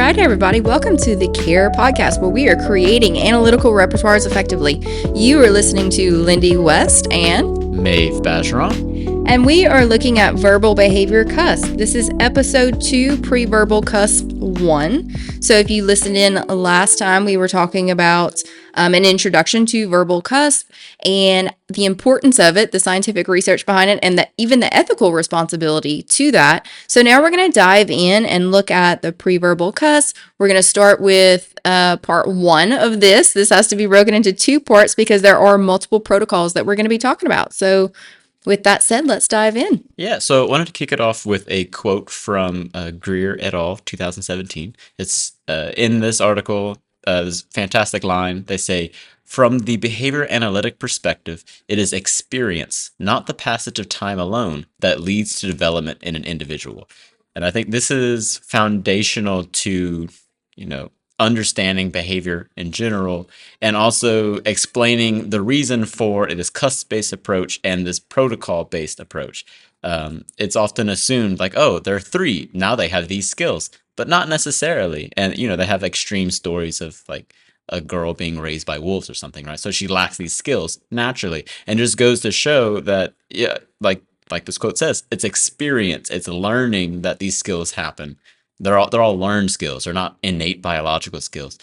right, everybody. Welcome to the CARE podcast, where we are creating analytical repertoires effectively. You are listening to Lindy West and Mave Bacheron. And we are looking at verbal behavior cusp. This is episode 2, preverbal cusp 1. So if you listened in last time, we were talking about an introduction to verbal cusp and the importance of it, the scientific research behind it, and even the ethical responsibility to that. So now we're going to dive in and look at the preverbal cusp. We're going to start with part 1 of this. This has to be broken into 2 parts because there are multiple protocols that we're going to be talking about. So with that said, let's dive in. Yeah, so I wanted to kick it off with a quote from Greer et al., 2017. It's in this article, this fantastic line. They say, "From the behavior analytic perspective, it is experience, not the passage of time alone, that leads to development in an individual." And I think this is foundational to, understanding behavior in general, and also explaining the reason for this cusp-based approach and this protocol-based approach. It's often assumed like, oh, they're 3, now they have these skills, but not necessarily. And, they have extreme stories of like a girl being raised by wolves or something, right? So she lacks these skills naturally, and just goes to show that, yeah, like this quote says, it's experience, it's learning that these skills happen. They're all learned skills. They're not innate biological skills.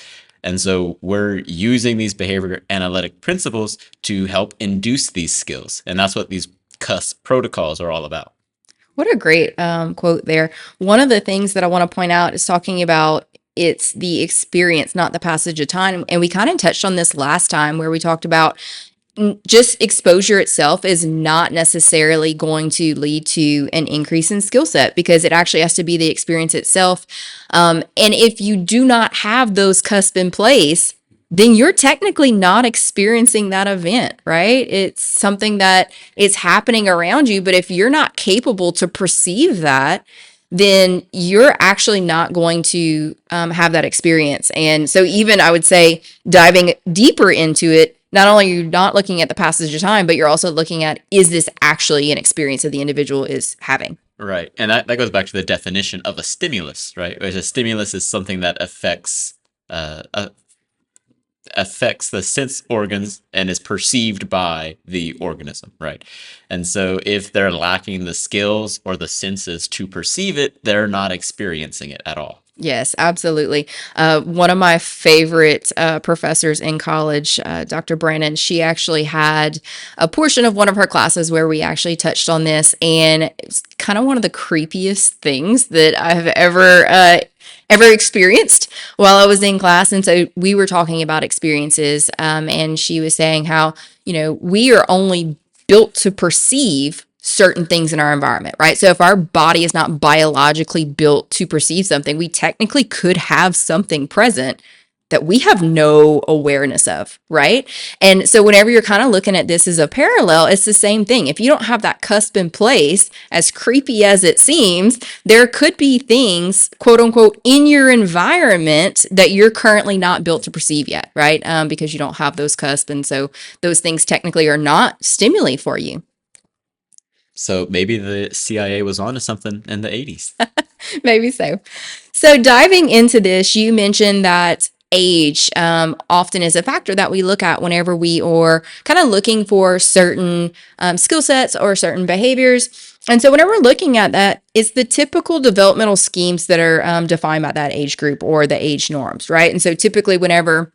And so we're using these behavior analytic principles to help induce these skills. And that's what these cusp protocols are all about. What a great quote there. One of the things that I want to point out is talking about it's the experience, not the passage of time. And we kind of touched on this last time where we talked about just exposure itself is not necessarily going to lead to an increase in skill set, because it actually has to be the experience itself. And if you do not have those cusp in place, then you're technically not experiencing that event, right? It's something that is happening around you. But if you're not capable to perceive that, then you're actually not going to have that experience. And so even I would say diving deeper into it, not only are you not looking at the passage of time, but you're also looking at, is this actually an experience that the individual is having? Right. And that goes back to the definition of a stimulus, right? Whereas a stimulus is something that affects the sense organs and is perceived by the organism, right? And so if they're lacking the skills or the senses to perceive it, they're not experiencing it at all. Yes, absolutely. One of my favorite professors in college, Dr. Brannon, she actually had a portion of one of her classes where we actually touched on this, and it's kind of one of the creepiest things that I have ever experienced while I was in class. And so we were talking about experiences, and she was saying how, we are only built to perceive certain things in our environment, right? So if our body is not biologically built to perceive something, we technically could have something present that we have no awareness of, right? And so whenever you're kind of looking at this as a parallel, it's the same thing. If you don't have that cusp in place, as creepy as it seems, there could be things, quote unquote, in your environment that you're currently not built to perceive yet, right? Because you don't have those cusp. And so those things technically are not stimuli for you. So maybe the CIA was onto something in the 80s. Maybe so. So diving into this, you mentioned that age often is a factor that we look at whenever we are kind of looking for certain skill sets or certain behaviors. And so whenever we're looking at that, it's the typical developmental schemes that are defined by that age group or the age norms, right? And so typically whenever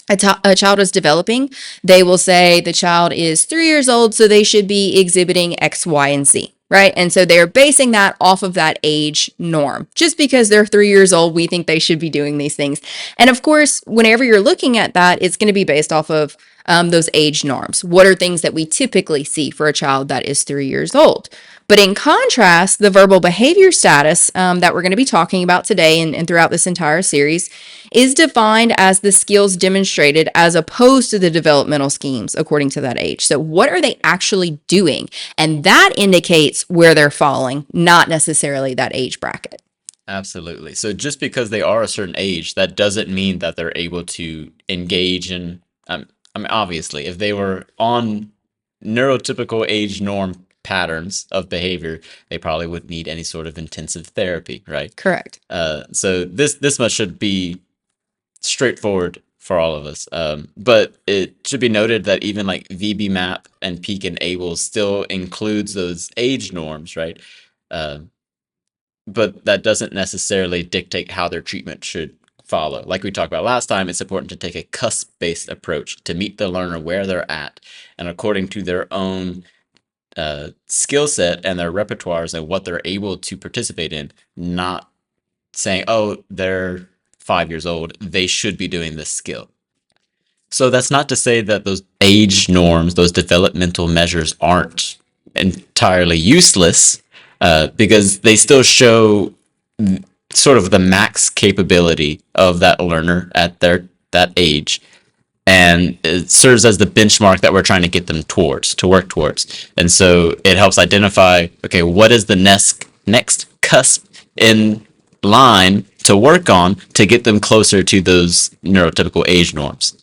a child is developing, they will say the child is 3 years old, so they should be exhibiting X, Y, and Z, right? And so they're basing that off of that age norm. Just because they're 3 years old, we think they should be doing these things. And of course, whenever you're looking at that, it's going to be based off of those age norms. What are things that we typically see for a child that is 3 years old? But in contrast, the verbal behavior status that we're going to be talking about today and throughout this entire series is defined as the skills demonstrated as opposed to the developmental schemes according to that age. So what are they actually doing? And that indicates where they're falling, not necessarily that age bracket. Absolutely. So just because they are a certain age, that doesn't mean that they're able to engage in, obviously, if they were on neurotypical age norm patterns of behavior, they probably would need any sort of intensive therapy, right? Correct. So this much should be straightforward for all of us. But it should be noted that even like VB-MAP and Peak and Able still includes those age norms, right? But that doesn't necessarily dictate how their treatment should follow. Like we talked about last time, it's important to take a cusp-based approach to meet the learner where they're at and according to their own skill set and their repertoires and what they're able to participate in, not saying, oh, they're 5 years old, they should be doing this skill. So that's not to say that those age norms, those developmental measures aren't entirely useless, because they still show sort of the max capability of that learner at that age. And it serves as the benchmark that we're trying to get them to work towards. And so it helps identify, okay, what is the next cusp in line to work on to get them closer to those neurotypical age norms.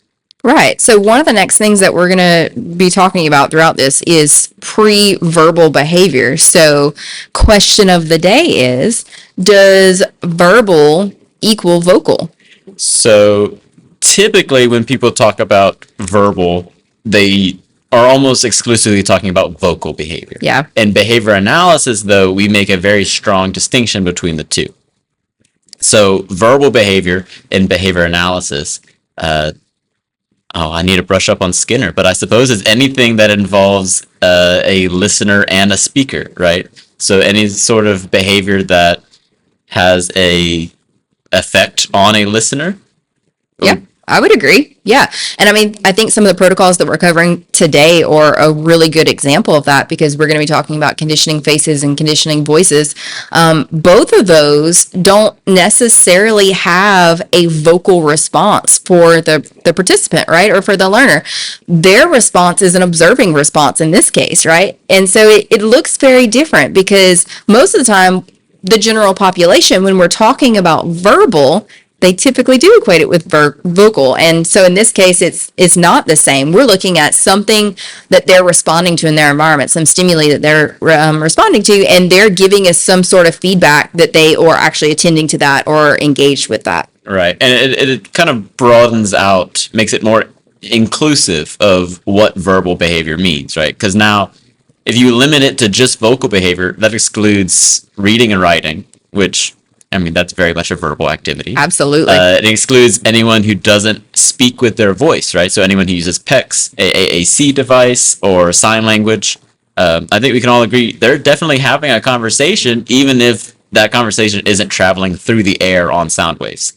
Right. So one of the next things that we're going to be talking about throughout this is pre-verbal behavior. So question of the day is, does verbal equal vocal? So typically when people talk about verbal, they are almost exclusively talking about vocal behavior. Yeah. In behavior analysis, though, we make a very strong distinction between the two. So verbal behavior in behavior analysis, I need to brush up on Skinner, but I suppose it's anything that involves a listener and a speaker, right? So any sort of behavior that has a effect on a listener. Yeah, I would agree. Yeah. And I mean, I think some of the protocols that we're covering today are a really good example of that, because we're going to be talking about conditioning faces and conditioning voices. Both of those don't necessarily have a vocal response for the participant, right? Or for the learner. Their response is an observing response in this case, right? And so it looks very different, because most of the time, the general population, when we're talking about verbal, they typically do equate it with vocal. And so in this case, it's not the same. We're looking at something that they're responding to in their environment, some stimuli that they're responding to, and they're giving us some sort of feedback that they are actually attending to that or engaged with that. Right. And it kind of broadens out, makes it more inclusive of what verbal behavior means, right? Because now, if you limit it to just vocal behavior, that excludes reading and writing, which, I mean, that's very much a verbal activity. Absolutely. It excludes anyone who doesn't speak with their voice, right? So anyone who uses PECs, AAC device, or sign language. I think we can all agree they're definitely having a conversation, even if that conversation isn't traveling through the air on sound waves.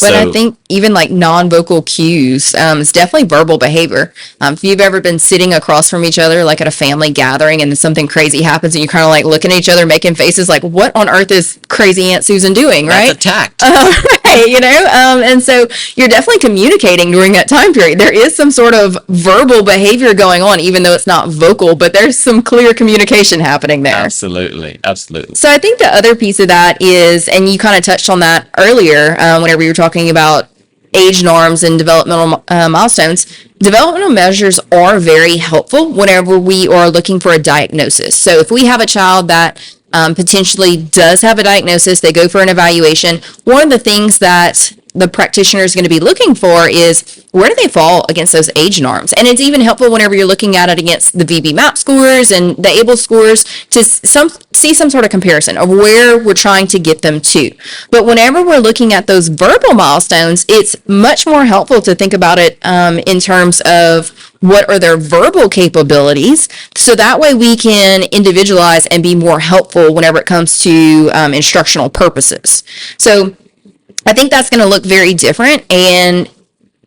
But I think even like non-vocal cues, it's definitely verbal behavior. If you've ever been sitting across from each other, like at a family gathering, and then something crazy happens, and you kind of like looking at each other, making faces like, what on earth is crazy Aunt Susan doing, right? That's a tact. Right, you know? And so you're definitely communicating during that time period. There is some sort of verbal behavior going on, even though it's not vocal, but there's some clear communication happening there. Absolutely. Absolutely. So I think the other piece of that is, and you kind of touched on that earlier, whenever you were talking about age norms and developmental milestones, developmental measures are very helpful whenever we are looking for a diagnosis. So if we have a child that potentially does have a diagnosis, they go for an evaluation, one of the things that the practitioner is going to be looking for is, where do they fall against those age norms? And it's even helpful whenever you're looking at it against the VB-MAP scores and the ABLE scores to see some sort of comparison of where we're trying to get them to. But whenever we're looking at those verbal milestones, it's much more helpful to think about it in terms of what are their verbal capabilities, so that way we can individualize and be more helpful whenever it comes to instructional purposes. So I think that's going to look very different, and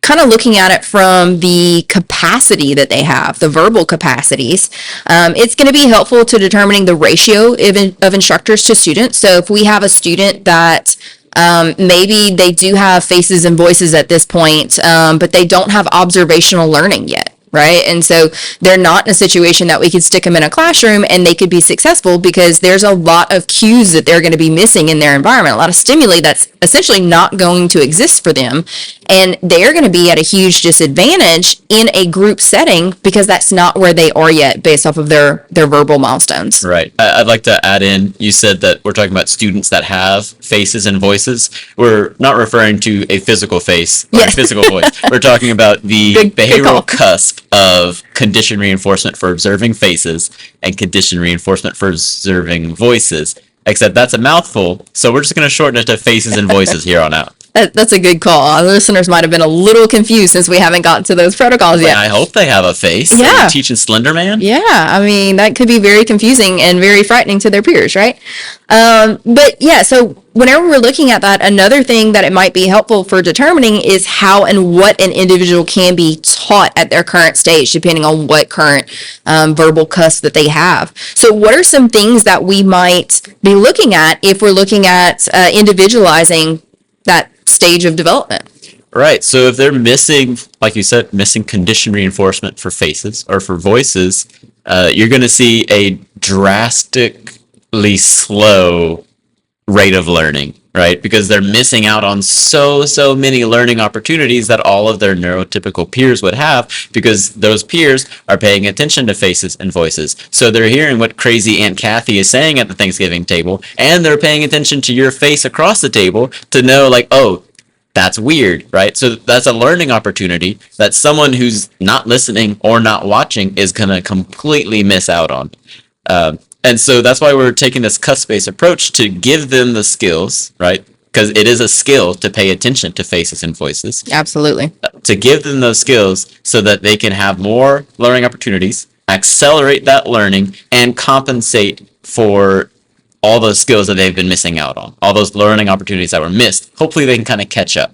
kind of looking at it from the capacity that they have, the verbal capacities, it's going to be helpful to determining the ratio of instructors to students. So if we have a student that maybe they do have faces and voices at this point, but they don't have observational learning yet. Right. And so they're not in a situation that we could stick them in a classroom and they could be successful, because there's a lot of cues that they're going to be missing in their environment, a lot of stimuli that's essentially not going to exist for them. And they're going to be at a huge disadvantage in a group setting because that's not where they are yet based off of their verbal milestones. Right. I'd like to add in, you said that we're talking about students that have faces and voices. We're not referring to a physical face or a physical voice. We're talking about the behavioral cusp of conditioned reinforcement for observing faces and conditioned reinforcement for observing voices. Except that's a mouthful, so we're just going to shorten it to faces and voices here on out. That's a good call. Our listeners might have been a little confused since we haven't gotten to those protocols yet. I hope they have a face. Yeah. Are you teaching Slender Man? Yeah, I mean, that could be very confusing and very frightening to their peers, right? But yeah, so whenever we're looking at that, another thing that it might be helpful for determining is how and what an individual can be taught at their current stage, depending on what current verbal cusp that they have. So what are some things that we might be looking at if we're looking at individualizing that stage of development? Right. So if they're missing, like you said, missing conditioned reinforcement for faces or for voices, you're going to see a drastically slow rate of learning, right? Because they're missing out on so many learning opportunities that all of their neurotypical peers would have, because those peers are paying attention to faces and voices. So they're hearing what crazy Aunt Kathy is saying at the Thanksgiving table, and they're paying attention to your face across the table to know, like, oh, that's weird, right? So that's a learning opportunity that someone who's not listening or not watching is going to completely miss out on. And so that's why we're taking this cusp-based approach to give them the skills, right? Because it is a skill to pay attention to faces and voices. Absolutely. To give them those skills so that they can have more learning opportunities, accelerate that learning, and compensate for all those skills that they've been missing out on, all those learning opportunities that were missed. Hopefully they can kind of catch up.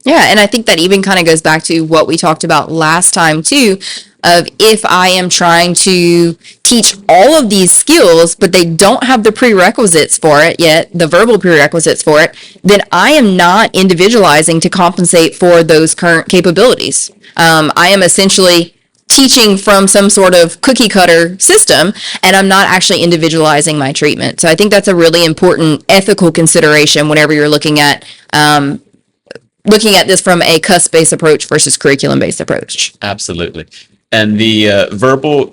Yeah, and I think that even kind of goes back to what we talked about last time too, of if I am trying to teach all of these skills, but they don't have the prerequisites for it yet, the verbal prerequisites for it, then I am not individualizing to compensate for those current capabilities. I am essentially teaching from some sort of cookie cutter system, and I'm not actually individualizing my treatment. So I think that's a really important ethical consideration whenever you're looking at this from a cusp-based approach versus curriculum-based approach. Absolutely. And the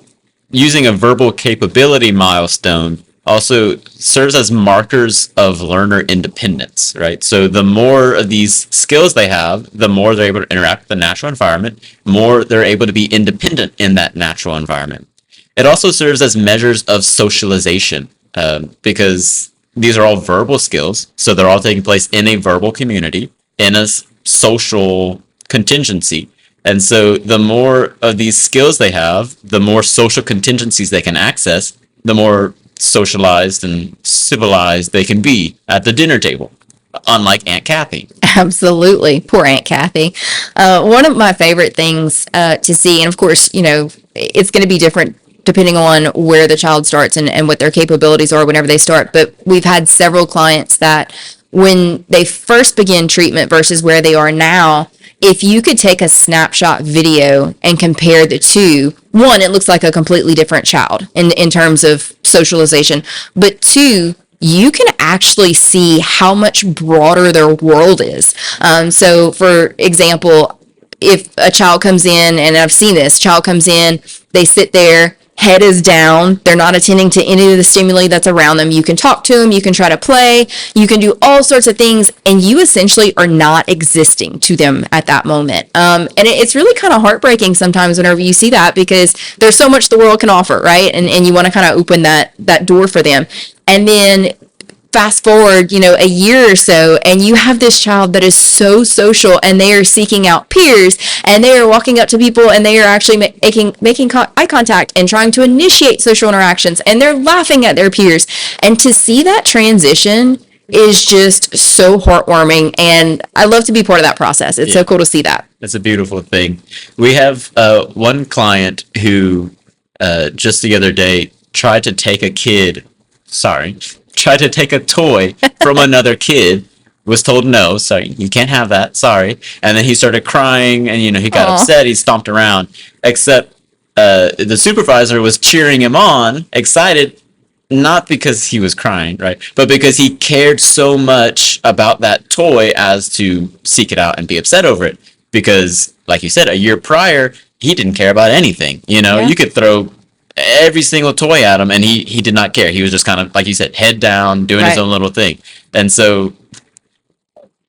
using a verbal capability milestone also serves as markers of learner independence, right? So the more of these skills they have, the more they're able to interact with the natural environment, more they're able to be independent in that natural environment. It also serves as measures of socialization, because these are all verbal skills, so they're all taking place in a verbal community, in a social contingency. And so the more of these skills they have, the more social contingencies they can access, the more socialized and civilized they can be at the dinner table, unlike Aunt Kathy. Absolutely. Poor Aunt Kathy. One of my favorite things to see, and of course, it's going to be different depending on where the child starts and what their capabilities are whenever they start. But we've had several clients that when they first begin treatment versus where they are now, if you could take a snapshot video and compare the two, one, it looks like a completely different child in terms of socialization. But two, you can actually see how much broader their world is. So for example, if a child comes in, and I've seen this, child comes in, they sit there, head is down, they're not attending to any of the stimuli that's around them. You can talk to them, you can try to play, you can do all sorts of things, and you essentially are not existing to them at that moment. And it's really kind of heartbreaking sometimes whenever you see that, because there's so much the world can offer, right? And you want to kind of open that door for them. And then fast forward, a year or so, and you have this child that is so social, and they are seeking out peers, and they are walking up to people, and they are actually making eye contact and trying to initiate social interactions, and they're laughing at their peers. And to see that transition is just so heartwarming, and I love to be part of that process. It's so cool to see that. It's a beautiful thing. We have one client who just the other day tried to take a toy from another kid, was told no, sorry, you can't have that, sorry. And then he started crying, and he got upset, he stomped around, except the supervisor was cheering him on, excited, not because he was crying, right? But because he cared so much about that toy as to seek it out and be upset over it. Because, like you said, a year prior, he didn't care about anything. You know, Yeah. you could throw every single toy at him and he did not care. He was just kind of, like you said, head down, doing his Right. own little thing. And so,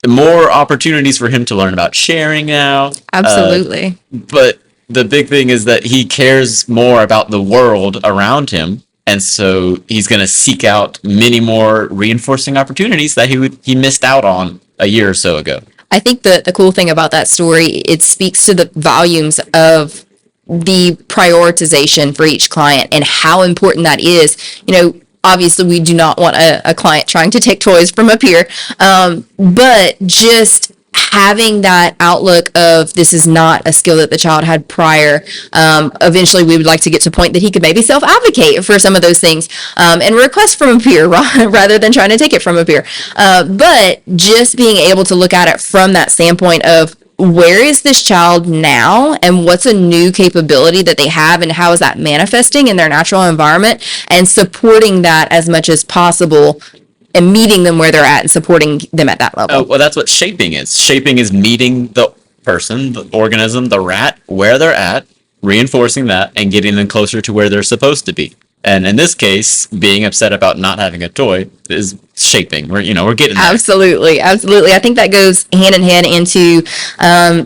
more opportunities for him to learn about sharing now. Absolutely. But the big thing is that he cares more about the world around him, and so he's going to seek out many more reinforcing opportunities that he missed out on a year or so ago. I think the cool thing about that story, it speaks to the volumes of the prioritization for each client and how important that is. You know, obviously we do not want a client trying to take toys from up here, but just having that outlook of this is not a skill that the child had prior. Eventually we would like to get to a point that he could maybe self-advocate for some of those things, and request from a peer rather than trying to take it from a peer. But just being able to look at it from that standpoint of where is this child now and what's a new capability that they have and how is that manifesting in their natural environment, and supporting that as much as possible and meeting them where they're at and supporting them at that level. Oh, well, that's what shaping is. Shaping is meeting the person, the organism, the rat, where they're at, reinforcing that, and getting them closer to where they're supposed to be. And in this case, being upset about not having a toy is shaping. We're getting there. Absolutely, absolutely. I think that goes hand in hand into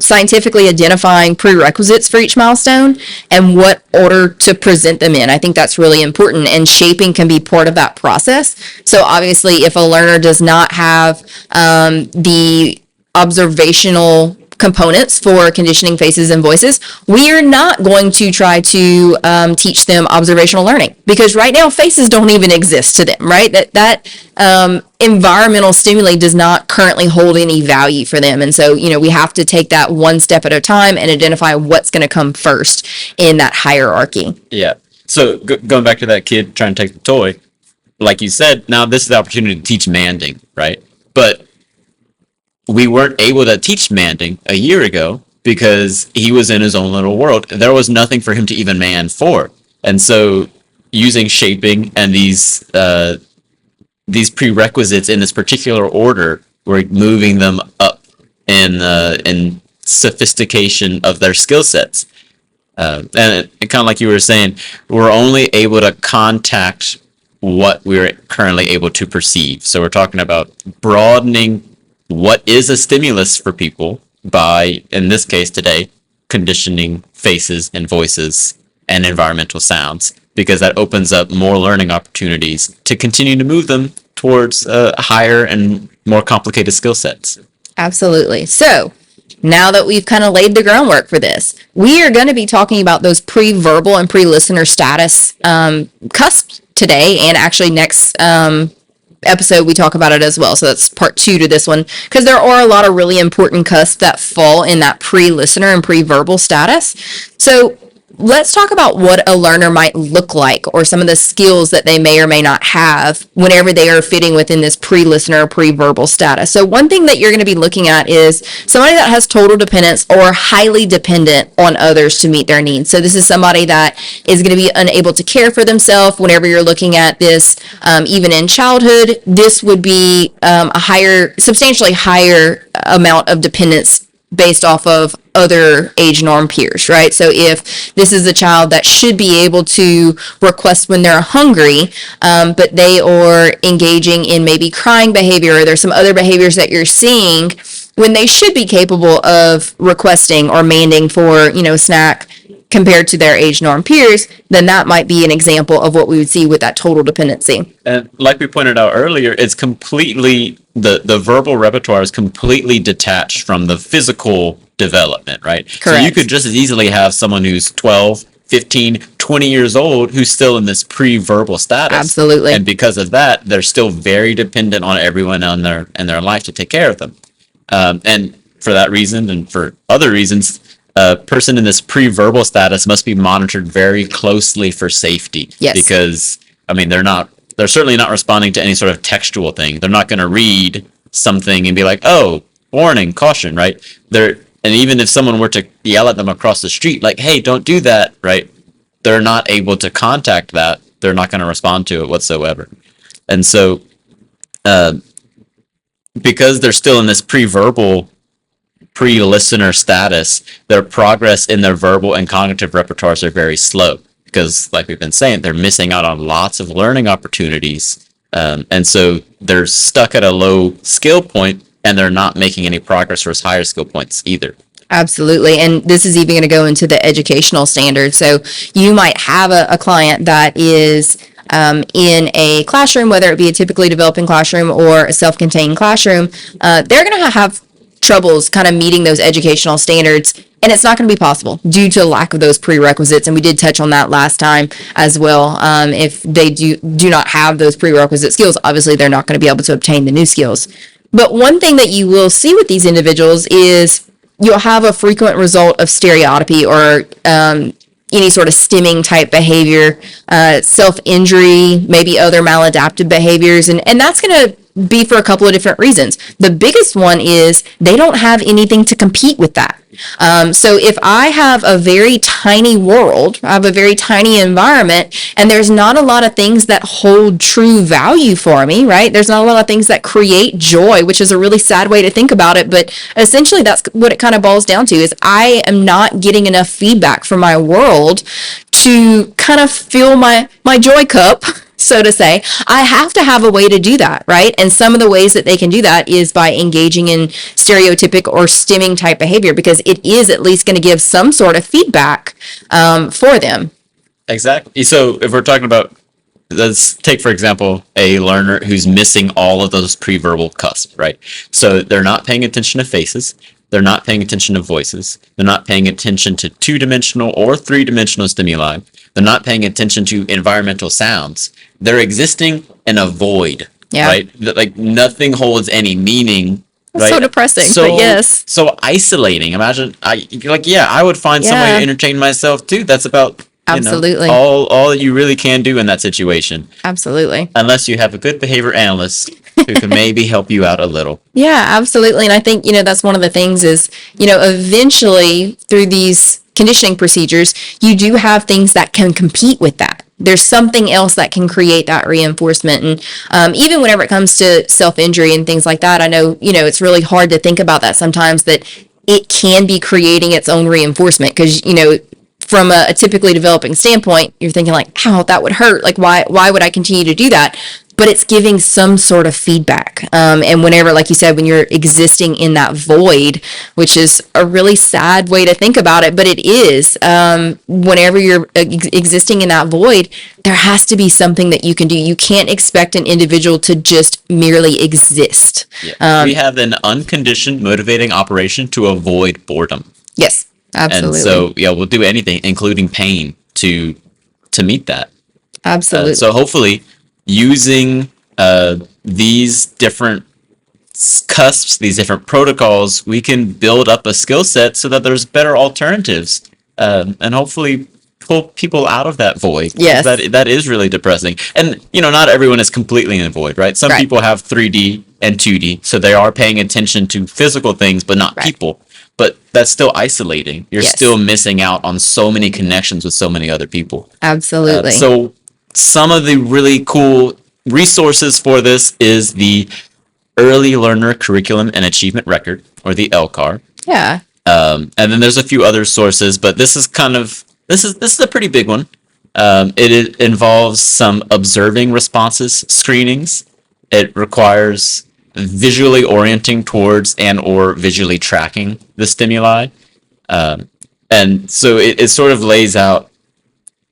scientifically identifying prerequisites for each milestone and what order to present them in. I think that's really important, and shaping can be part of that process. So obviously, if a learner does not have the observational components for conditioning faces and voices, we are not going to try to teach them observational learning, because right now faces don't even exist to them, right? That environmental stimuli does not currently hold any value for them. And so, we have to take that one step at a time and identify what's going to come first in that hierarchy. Yeah. So going back to that kid trying to take the toy, like you said, now this is the opportunity to teach manding, right? But we weren't able to teach manding a year ago because he was in his own little world. There was nothing for him to even man for. And so using shaping and these prerequisites in this particular order, we're moving them up in sophistication of their skill sets. And it kind of like you were saying, we're only able to contact what we're currently able to perceive. So we're talking about broadening what is a stimulus for people by, in this case today, conditioning faces and voices and environmental sounds, because that opens up more learning opportunities to continue to move them towards higher and more complicated skill sets. Absolutely. So now that we've kind of laid the groundwork for this, we are going to be talking about those pre-verbal and pre-listener status cusps today, and actually next episode we talk about it as well. So that's part 2 to this one, because there are a lot of really important cusps that fall in that pre-listener and pre-verbal status. So let's talk about what a learner might look like, or some of the skills that they may or may not have whenever they are fitting within this pre-listener or pre-verbal status. So one thing that you're going to be looking at is somebody that has total dependence or highly dependent on others to meet their needs. So this is somebody that is going to be unable to care for themselves. Whenever you're looking at this, even in childhood, this would be substantially higher amount of dependence based off of other age norm peers, right? So if this is a child that should be able to request when they're hungry, but they are engaging in maybe crying behavior, or there's some other behaviors that you're seeing when they should be capable of requesting or manding for, a snack compared to their age norm peers, then that might be an example of what we would see with that total dependency. And like we pointed out earlier, it's completely, the verbal repertoire is completely detached from the physical development, right? Correct. So you could just as easily have someone who's 12, 15, 20 years old who's still in this pre-verbal status. Absolutely. And because of that, they're still very dependent on everyone in their life to take care of them. And for that reason, and for other reasons, a person in this pre-verbal status must be monitored very closely for safety. Yes. Because, they're certainly not responding to any sort of textual thing. They're not going to read something and be like, oh, warning, caution, right? And even if someone were to yell at them across the street, like, hey, don't do that, right? They're not able to contact that they're not going to respond to it whatsoever. And so, because they're still in this pre-verbal, pre-listener status, their progress in their verbal and cognitive repertoires are very slow because, like we've been saying, they're missing out on lots of learning opportunities. And so they're stuck at a low skill point and they're not making any progress towards higher skill points either. Absolutely. And this is even going to go into the educational standards. So you might have a client that is in a classroom, whether it be a typically developing classroom or a self-contained classroom. They're going to have troubles kind of meeting those educational standards. And it's not going to be possible due to lack of those prerequisites. And we did touch on that last time as well. If they do not have those prerequisite skills, obviously they're not going to be able to obtain the new skills. But one thing that you will see with these individuals is you'll have a frequent result of stereotypy or any sort of stimming type behavior, self-injury, maybe other maladaptive behaviors. And that's going to be for a couple of different reasons. The biggest one is they don't have anything to compete with that. So if I have a very tiny world, I have a very tiny environment, and there's not a lot of things that hold true value for me, right? There's not a lot of things that create joy, which is a really sad way to think about it. But essentially that's what it kind of boils down to is I am not getting enough feedback from my world to kind of fill my joy cup, so to say. I have to have a way to do that, right? And some of the ways that they can do that is by engaging in stereotypic or stimming type behavior, because it is at least going to give some sort of feedback for them. Exactly. So if we're talking about, let's take, for example, a learner who's missing all of those pre-verbal cusps, right? So they're not paying attention to faces. They're not paying attention to voices. They're not paying attention to two-dimensional or three-dimensional stimuli. They're not paying attention to environmental sounds. They're existing in a void, right? Like nothing holds any meaning. Right? So depressing, but yes. So isolating. Imagine, I would find some way to entertain myself too. That's about absolutely all you really can do in that situation. Absolutely. Unless you have a good behavior analyst who can maybe help you out a little. Yeah, absolutely. And I think, that's one of the things is, eventually through these conditioning procedures, you do have things that can compete with that. There's something else that can create that reinforcement. And even whenever it comes to self-injury and things like that, I know, it's really hard to think about that sometimes, that it can be creating its own reinforcement because, from a typically developing standpoint, you're thinking like, ow, that would hurt. Like, why would I continue to do that? But it's giving some sort of feedback. And whenever, like you said, when you're existing in that void, which is a really sad way to think about it, but it is, whenever you're existing in that void, there has to be something that you can do. You can't expect an individual to just merely exist. Yeah. We have an unconditioned motivating operation to avoid boredom. Yes, absolutely. And so, we'll do anything, including pain, to meet that. Absolutely. So hopefully, using these different cusps, these different protocols, we can build up a skill set so that there's better alternatives, and hopefully pull people out of that void. Yes, that is really depressing. And not everyone is completely in a void, right? Some people have 3D and 2D, so they are paying attention to physical things, but not people. But that's still isolating. You're still missing out on so many connections with so many other people. Absolutely. So some of the really cool resources for this is the Early Learner Curriculum and Achievement Record, or the ELCAR. Yeah. And then there's a few other sources, but this is a pretty big one. It involves some observing responses screenings. It requires visually orienting towards and or visually tracking the stimuli. And so it sort of lays out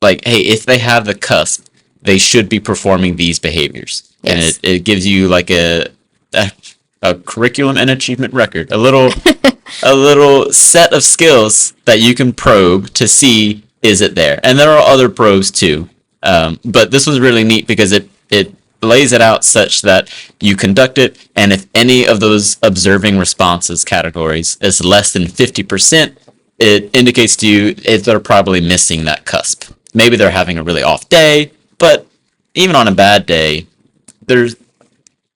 like, hey, if they have the cusp, they should be performing these behaviors. Yes. And it gives you like a curriculum and achievement record, a little set of skills that you can probe to see, is it there? And there are other probes too. But this was really neat because it lays it out such that you conduct it, and if any of those observing responses categories is less than 50%, it indicates to you if they're probably missing that cusp. Maybe they're having a really off day, but even on a bad day, there's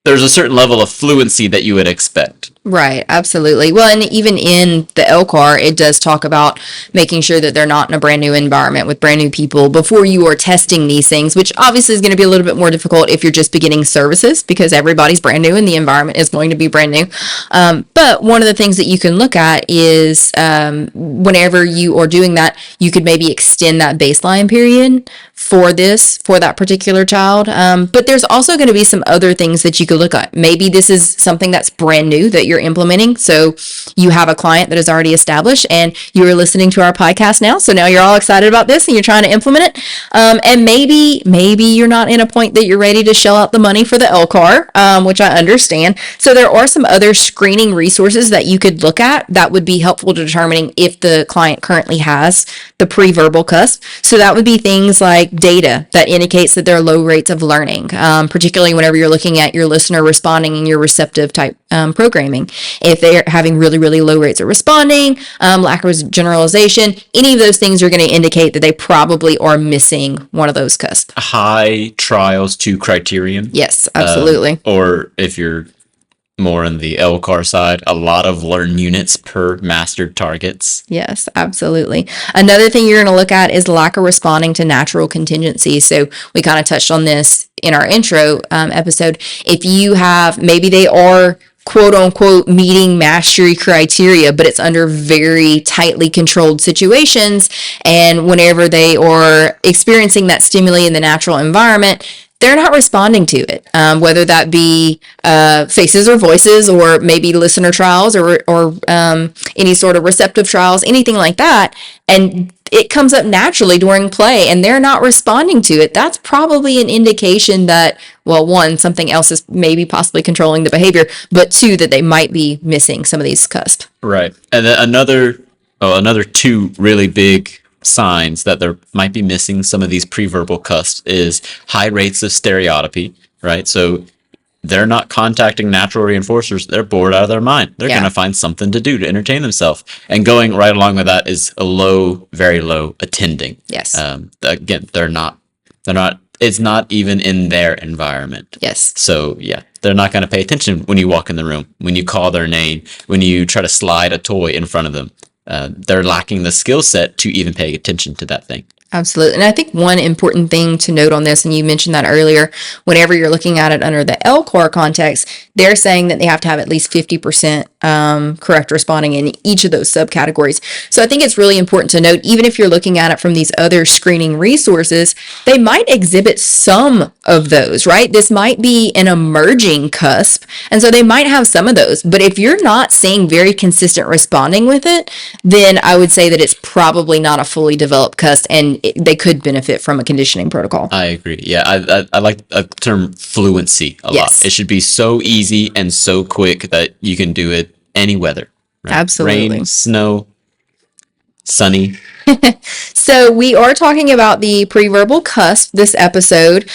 a certain level of fluency that you would expect. Right, absolutely. Well, and even in the ELCAR, it does talk about making sure that they're not in a brand new environment with brand new people before you are testing these things, which obviously is going to be a little bit more difficult if you're just beginning services because everybody's brand new and the environment is going to be brand new. But one of the things that you can look at is whenever you are doing that, you could maybe extend that baseline period for that particular child. But there's also going to be some other things that you could look at. Maybe this is something that's brand new that you're implementing. So you have a client that is already established and you are listening to our podcast now. So now you're all excited about this and you're trying to implement it. And maybe you're not in a point that you're ready to shell out the money for the ELCAR, which I understand. So there are some other screening resources that you could look at that would be helpful to determining if the client currently has the preverbal cusp. So that would be things like data that indicates that there are low rates of learning, particularly whenever you're looking at your listener responding and your receptive type programming. If they're having really, really low rates of responding, lack of generalization, any of those things are going to indicate that they probably are missing one of those cusps. High trials to criterion. Yes, absolutely. Or if you're more on the ELCAR side, a lot of learn units per mastered targets. Yes, absolutely. Another thing you're going to look at is lack of responding to natural contingencies. So we kind of touched on this in our intro episode. If you have, maybe they are quote unquote meeting mastery criteria, but it's under very tightly controlled situations. And whenever they are experiencing that stimuli in the natural environment, they're not responding to it, whether that be faces or voices, or maybe listener trials, or any sort of receptive trials, anything like that. And it comes up naturally during play and they're not responding to it. That's probably an indication that, well, one, something else is maybe possibly controlling the behavior, but two, that they might be missing some of these cusps. Right. And then another two really big signs that there might be missing some of these preverbal cusps is high rates of stereotypy, right? So they're not contacting natural reinforcers. They're bored out of their mind. They're going to find something to do to entertain themselves. And going right along with that is a low, very low attending. Yes. Again, they're not, it's not even in their environment. Yes. So yeah, they're not going to pay attention when you walk in the room, when you call their name, when you try to slide a toy in front of them. They're lacking the skill set to even pay attention to that thing. Absolutely. And I think one important thing to note on this, and you mentioned that earlier, whenever you're looking at it under the ELCAR context, they're saying that they have to have at least 50% correct responding in each of those subcategories. So I think it's really important to note, even if you're looking at it from these other screening resources, they might exhibit some of those, right? This might be an emerging cusp, and so they might have some of those. But if you're not seeing very consistent responding with it, then I would say that it's probably not a fully developed cusp, and they could benefit from a conditioning protocol. I agree. Yeah, I like the term fluency a lot. It should be so easy and so quick that you can do it any weather. Right? Absolutely. Rain, snow, sunny. So we are talking about the preverbal cusp this episode.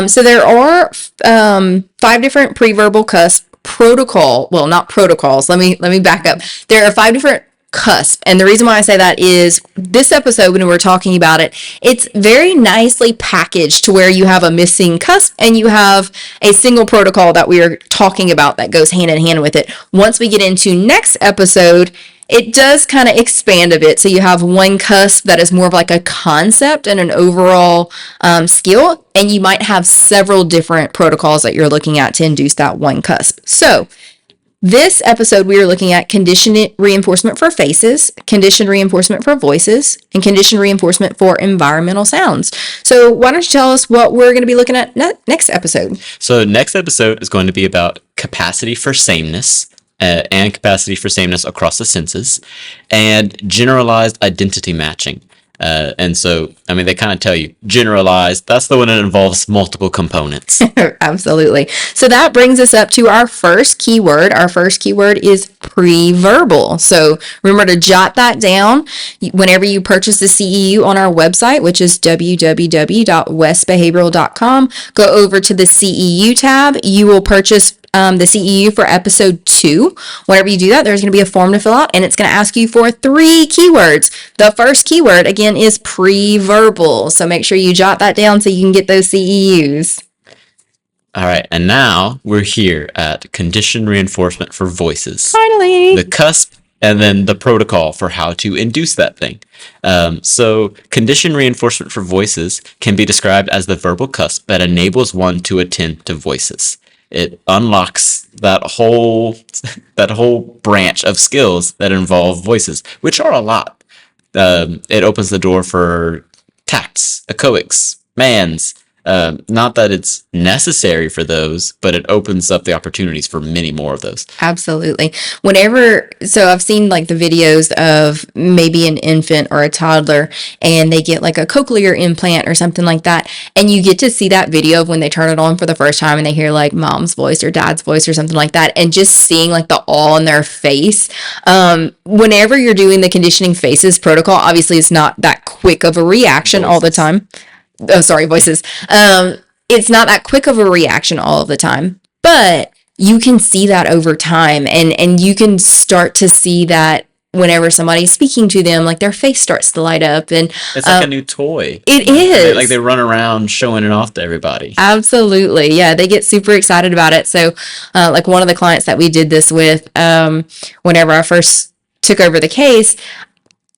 So there are 5 different preverbal cusp protocol. Well, not protocols. Let me back up. There are 5 different cusp. And the reason why I say that is this episode, when we're talking about it, it's very nicely packaged to where you have a missing cusp and you have a single protocol that we are talking about that goes hand in hand with it. Once we get into next episode, it does kind of expand a bit. So you have one cusp that is more of like a concept and an overall skill, and you might have several different protocols that you're looking at to induce that one cusp. So this episode, we are looking at conditioned reinforcement for faces, conditioned reinforcement for voices, and conditioned reinforcement for environmental sounds. So why don't you tell us what we're going to be looking at next episode? So next episode is going to be about capacity for sameness and capacity for sameness across the senses and generalized identity matching. And so, I mean, they kind of tell you generalized. That's the one that involves multiple components. Absolutely. So that brings us up to our first keyword. Our first keyword is preverbal. So remember to jot that down whenever you purchase the CEU on our website, which is www.westbehavioral.com. Go over to the CEU tab. You will purchase the CEU for episode 2. Whenever you do that, there's going to be a form to fill out, and it's going to ask you for 3 keywords. The first keyword, again, is preverbal. So make sure you jot that down so you can get those CEUs. All right, and now we're here at conditioned reinforcement for voices. Finally. The cusp, and then the protocol for how to induce that thing. So conditioned reinforcement for voices can be described as the verbal cusp that enables one to attend to voices. It unlocks that whole branch of skills that involve voices, which are a lot. It opens the door for tacts, echoics, mans. Not that it's necessary for those, but it opens up the opportunities for many more of those. Absolutely. So I've seen like the videos of maybe an infant or a toddler and they get like a cochlear implant or something like that. And you get to see that video of when they turn it on for the first time and they hear like mom's voice or dad's voice or something like that. And just seeing like the awe in their face. Whenever you're doing the conditioning faces protocol, obviously it's not that quick of a reaction all the time. Oh, sorry, voices. It's not that quick of a reaction all of the time, but you can see that over time, and you can start to see that whenever somebody's speaking to them, like their face starts to light up, and it's like a new toy. It is. Like they run around showing it off to everybody. Absolutely, yeah, they get super excited about it. So, like one of the clients that we did this with, whenever I first took over the case,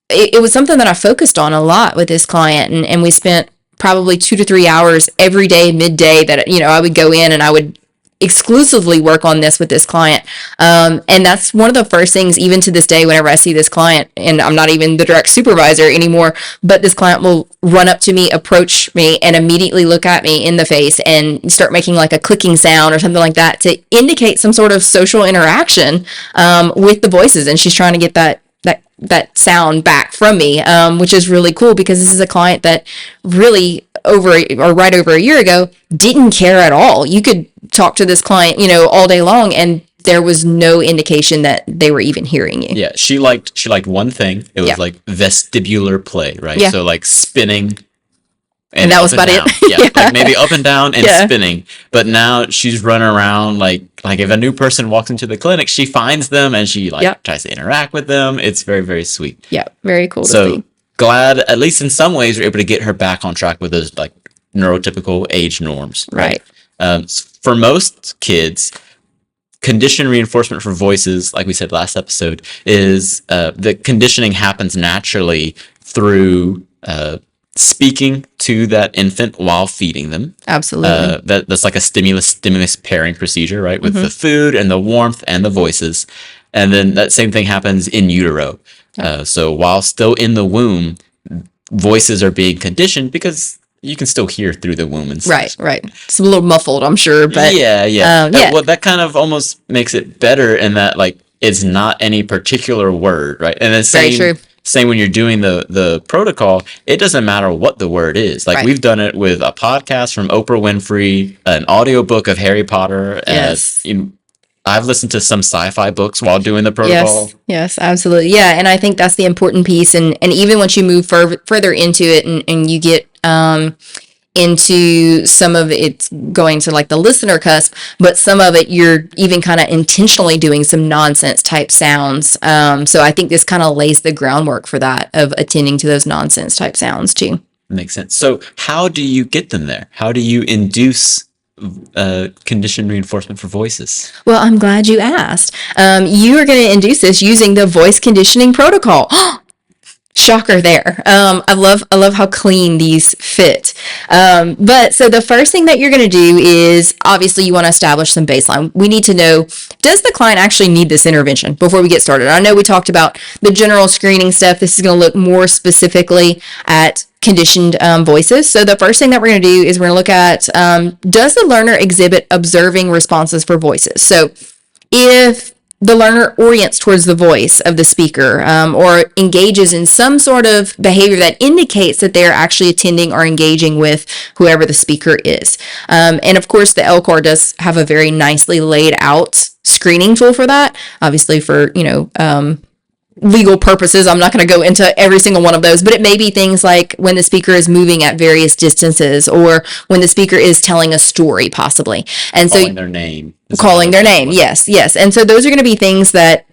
it was something that I focused on a lot with this client, and we spent probably 2 to 3 hours every day, midday, that, I would go in and I would exclusively work on this with this client. And that's one of the first things, even to this day, whenever I see this client, and I'm not even the direct supervisor anymore, but this client will run up to me, approach me, and immediately look at me in the face and start making like a clicking sound or something like that to indicate some sort of social interaction with the voices. And she's trying to get that sound back from me, which is really cool, because this is a client that really right over a year ago didn't care at all. You could talk to this client, all day long, and there was no indication that they were even hearing you. Yeah, she liked one thing. It was like vestibular play, right? Yeah. So like spinning. And that was about it. Yeah, like maybe up and down and spinning. But now she's running around like if a new person walks into the clinic, she finds them and she tries to interact with them. It's very, very sweet. Yeah, very cool to so see. Glad, at least in some ways, we're able to get her back on track with those like neurotypical age norms. Right. For most kids, conditioned reinforcement for voices, like we said last episode, is the conditioning happens naturally through speaking to that infant while feeding them. Absolutely. That's like a stimulus pairing procedure, right? With the food and the warmth and the voices. And then that same thing happens in utero. So while still in the womb, voices are being conditioned because you can still hear through the womb and stuff. Right. It's a little muffled, I'm sure, but yeah. Well, that kind of almost makes it better in that like it's not any particular word, right? And then very true. Same when you're doing the protocol, it doesn't matter what the word is. Like we've done it with a podcast from Oprah Winfrey, an audiobook of Harry Potter. Yes. I've listened to some sci-fi books while doing the protocol. Yes, absolutely. Yeah, and I think that's the important piece. And even once you move further into it and you get into some of it's going to like the listener cusp, but some of it you're even kind of intentionally doing some nonsense type sounds. So I think this kind of lays the groundwork for that, of attending to those nonsense type sounds too. Makes sense. So how do you get them there? How do you induce conditioned reinforcement for voices? Well, I'm glad you asked. You are going to induce this using the voice conditioning protocol. Shocker there. I love how clean these fit. But so the first thing that you're going to do is, obviously you want to establish some baseline. We need to know, does the client actually need this intervention before we get started? I know we talked about the general screening stuff. This is going to look more specifically at conditioned voices. So the first thing that we're going to do is we're going to look at, does the learner exhibit observing responses for voices? So if the learner orients towards the voice of the speaker, or engages in some sort of behavior that indicates that they're actually attending or engaging with whoever the speaker is. And of course, the ELCAR does have a very nicely laid out screening tool for that. Obviously for, legal purposes, I'm not going to go into every single one of those, but it may be things like when the speaker is moving at various distances, or when the speaker is telling a story possibly. And calling their name. Calling their name. Yes. And so those are going to be things that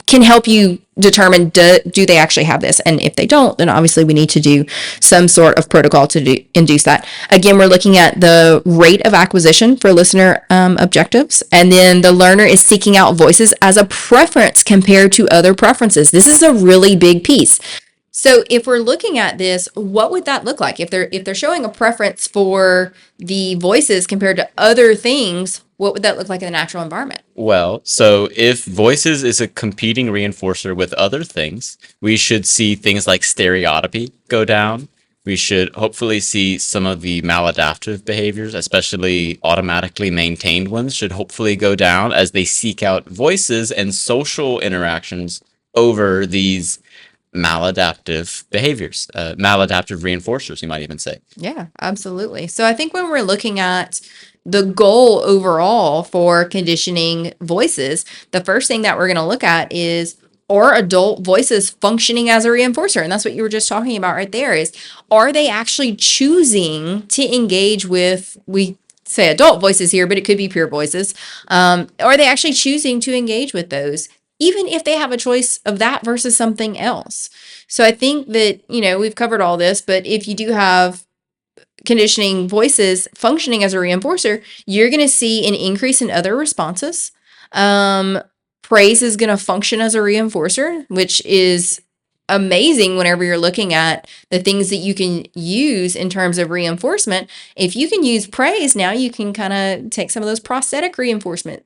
can help you determine do they actually have this, and if they don't, then obviously we need to do some sort of protocol to induce that. Again, we're looking at the rate of acquisition for listener objectives, and then the learner is seeking out voices as a preference compared to other preferences. This is a really big piece. So if we're looking at this, what would that look like? If they're showing a preference for the voices compared to other things, what would that look like in the natural environment? Well, so if voices is a competing reinforcer with other things, we should see things like stereotypy go down. We should hopefully see some of the maladaptive behaviors, especially automatically maintained ones, should hopefully go down as they seek out voices and social interactions over these maladaptive behaviors, maladaptive reinforcers, you might even say. Yeah, absolutely. So I think when we're looking at the goal overall for conditioning voices, the first thing that we're going to look at is, are adult voices functioning as a reinforcer? And that's what you were just talking about right there, is are they actually choosing to engage with, we say adult voices here, but it could be peer voices. Are they actually choosing to engage with those, even if they have a choice of that versus something else? So I think that, we've covered all this, but if you do have conditioning voices functioning as a reinforcer, you're going to see an increase in other responses. Praise is going to function as a reinforcer, which is amazing whenever you're looking at the things that you can use in terms of reinforcement. If you can use praise, now you can kind of take some of those prosthetic reinforcement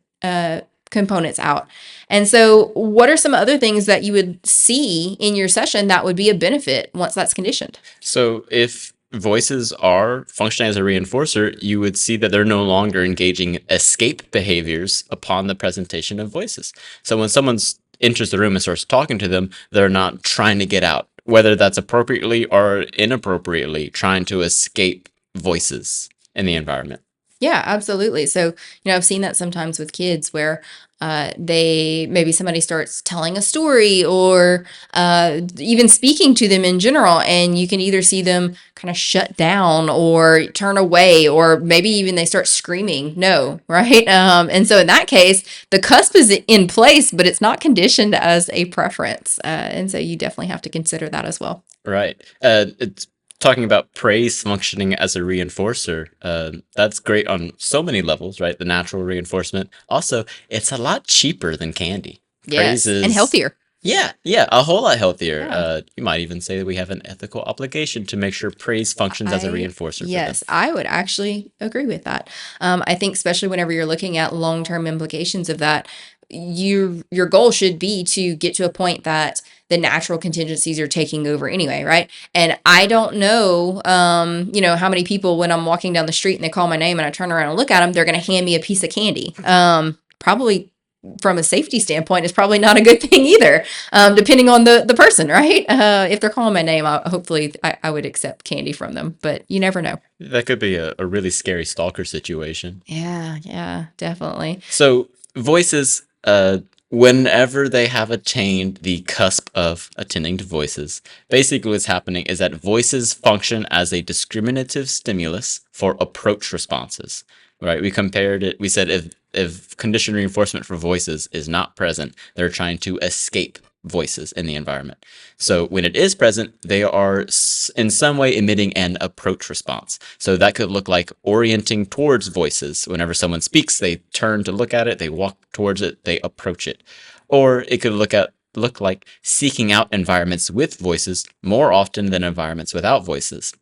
components out. And so what are some other things that you would see in your session that would be a benefit once that's conditioned? So if voices are functioning as a reinforcer, you would see that they're no longer engaging escape behaviors upon the presentation of voices. So when someone's enters the room and starts talking to them, they're not trying to get out, whether that's appropriately or inappropriately trying to escape voices in the environment. Yeah, absolutely. So, I've seen that sometimes with kids where maybe somebody starts telling a story or even speaking to them in general, and you can either see them kind of shut down or turn away, or maybe even they start screaming no, right? And so in that case, the cusp is in place, but it's not conditioned as a preference. And so you definitely have to consider that as well. Right. It's talking about praise functioning as a reinforcer. That's great on so many levels, right? The natural reinforcement. Also, it's a lot cheaper than candy. Yes, and healthier. Yeah, a whole lot healthier. Yeah. You might even say that we have an ethical obligation to make sure praise functions as a reinforcer. Yes, I would actually agree with that. I think especially whenever you're looking at long-term implications of that, your goal should be to get to a point that the natural contingencies are taking over anyway, right? And I don't know, how many people, when I'm walking down the street and they call my name and I turn around and look at them, they're going to hand me a piece of candy. Probably from a safety standpoint, is probably not a good thing either, depending on the person, right? If they're calling my name, hopefully I would accept candy from them, but you never know. That could be a really scary stalker situation. Yeah, definitely. So voices, whenever they have attained the cusp of attending to voices, basically what's happening is that voices function as a discriminative stimulus for approach responses, right? We compared it, we said if conditioned reinforcement for voices is not present, they're trying to escape voices in the environment. So when it is present, they are in some way emitting an approach response. So that could look like orienting towards voices. Whenever someone speaks, they turn to look at it, they walk towards it, they approach it. Or it could look like seeking out environments with voices more often than environments without voices.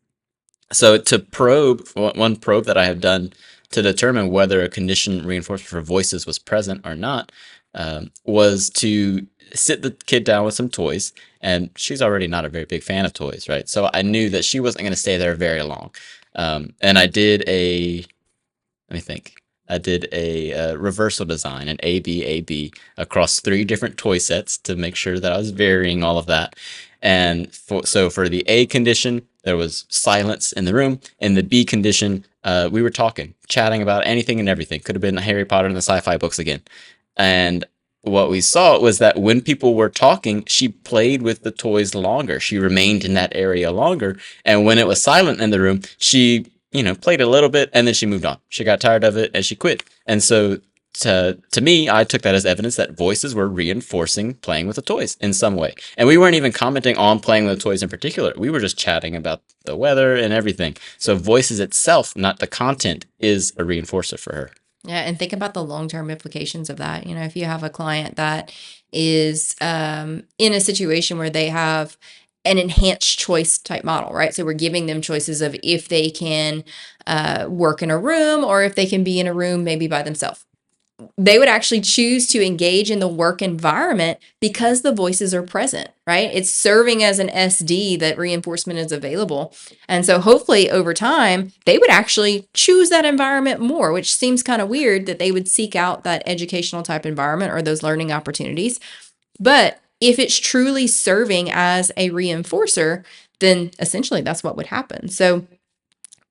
So to probe, one probe that I have done to determine whether a conditioned reinforcement for voices was present or not, was to sit the kid down with some toys, and she's already not a very big fan of toys, right? So I knew that she wasn't going to stay there very long. And I did let me think. I did a reversal design, an A-B across 3 different toy sets to make sure that I was varying all of that. And so for the A condition, there was silence in the room. In the B condition, we were chatting about anything and everything. Could have been Harry Potter and the sci-fi books again. And what we saw was that when people were talking, she played with the toys longer. She remained in that area longer. And when it was silent in the room, she, played a little bit and then she moved on. She got tired of it and she quit. And so to me, I took that as evidence that voices were reinforcing playing with the toys in some way. And we weren't even commenting on playing with the toys in particular. We were just chatting about the weather and everything. So voices itself, not the content, is a reinforcer for her. Yeah, and think about the long-term implications of that. You know, if you have a client that is in a situation where they have an enhanced choice type model, right? So we're giving them choices of if they can work in a room or if they can be in a room maybe by themselves. They would actually choose to engage in the work environment because the voices are present, right? It's serving as an SD that reinforcement is available. And so hopefully over time, they would actually choose that environment more, which seems kind of weird that they would seek out that educational type environment or those learning opportunities. But if it's truly serving as a reinforcer, then essentially that's what would happen. So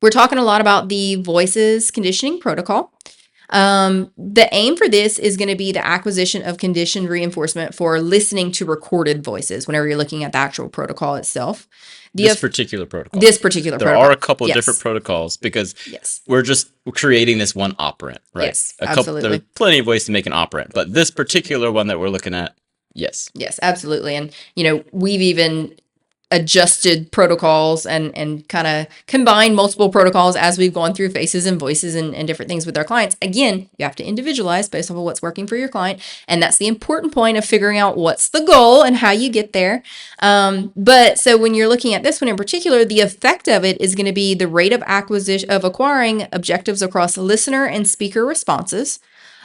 we're talking a lot about the voices conditioning protocol. The aim for this is going to be the acquisition of conditioned reinforcement for listening to recorded voices whenever you're looking at the actual protocol itself. This particular protocol. There are a couple of different protocols because yes. we're creating this one operant, right? Yes, absolutely. There's plenty of ways to make an operant, but this particular one that we're looking at, yes. Yes, absolutely. And, you know, we've even adjusted protocols and kind of combined multiple protocols as we've gone through faces and voices and different things with our clients. Again, you have to individualize based on what's working for your client. And that's the important point of figuring out what's the goal and how you get there. But so when you're looking at this one in particular, the effect of it is going to be the rate of acquiring objectives across listener and speaker responses,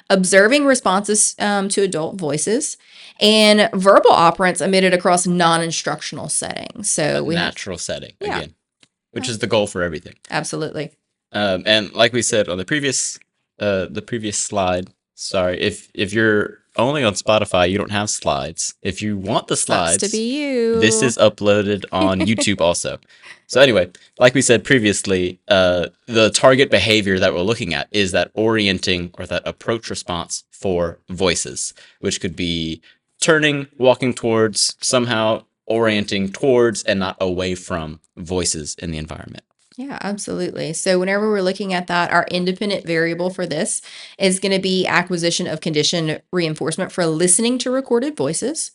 observing responses to adult voices, and verbal operants emitted across non-instructional settings. So we natural setting again, which is the goal for everything. Absolutely. And like we said on the previous slide, sorry, if you're only on Spotify, you don't have slides. If you want the slides, to be you. This is uploaded on YouTube also. So anyway, like we said previously, the target behavior that we're looking at is that orienting or that approach response for voices, which could be turning, walking towards, somehow orienting towards and not away from voices in the environment. Yeah, absolutely. So whenever we're looking at that, our independent variable for this is going to be acquisition of conditioned reinforcement for listening to recorded voices.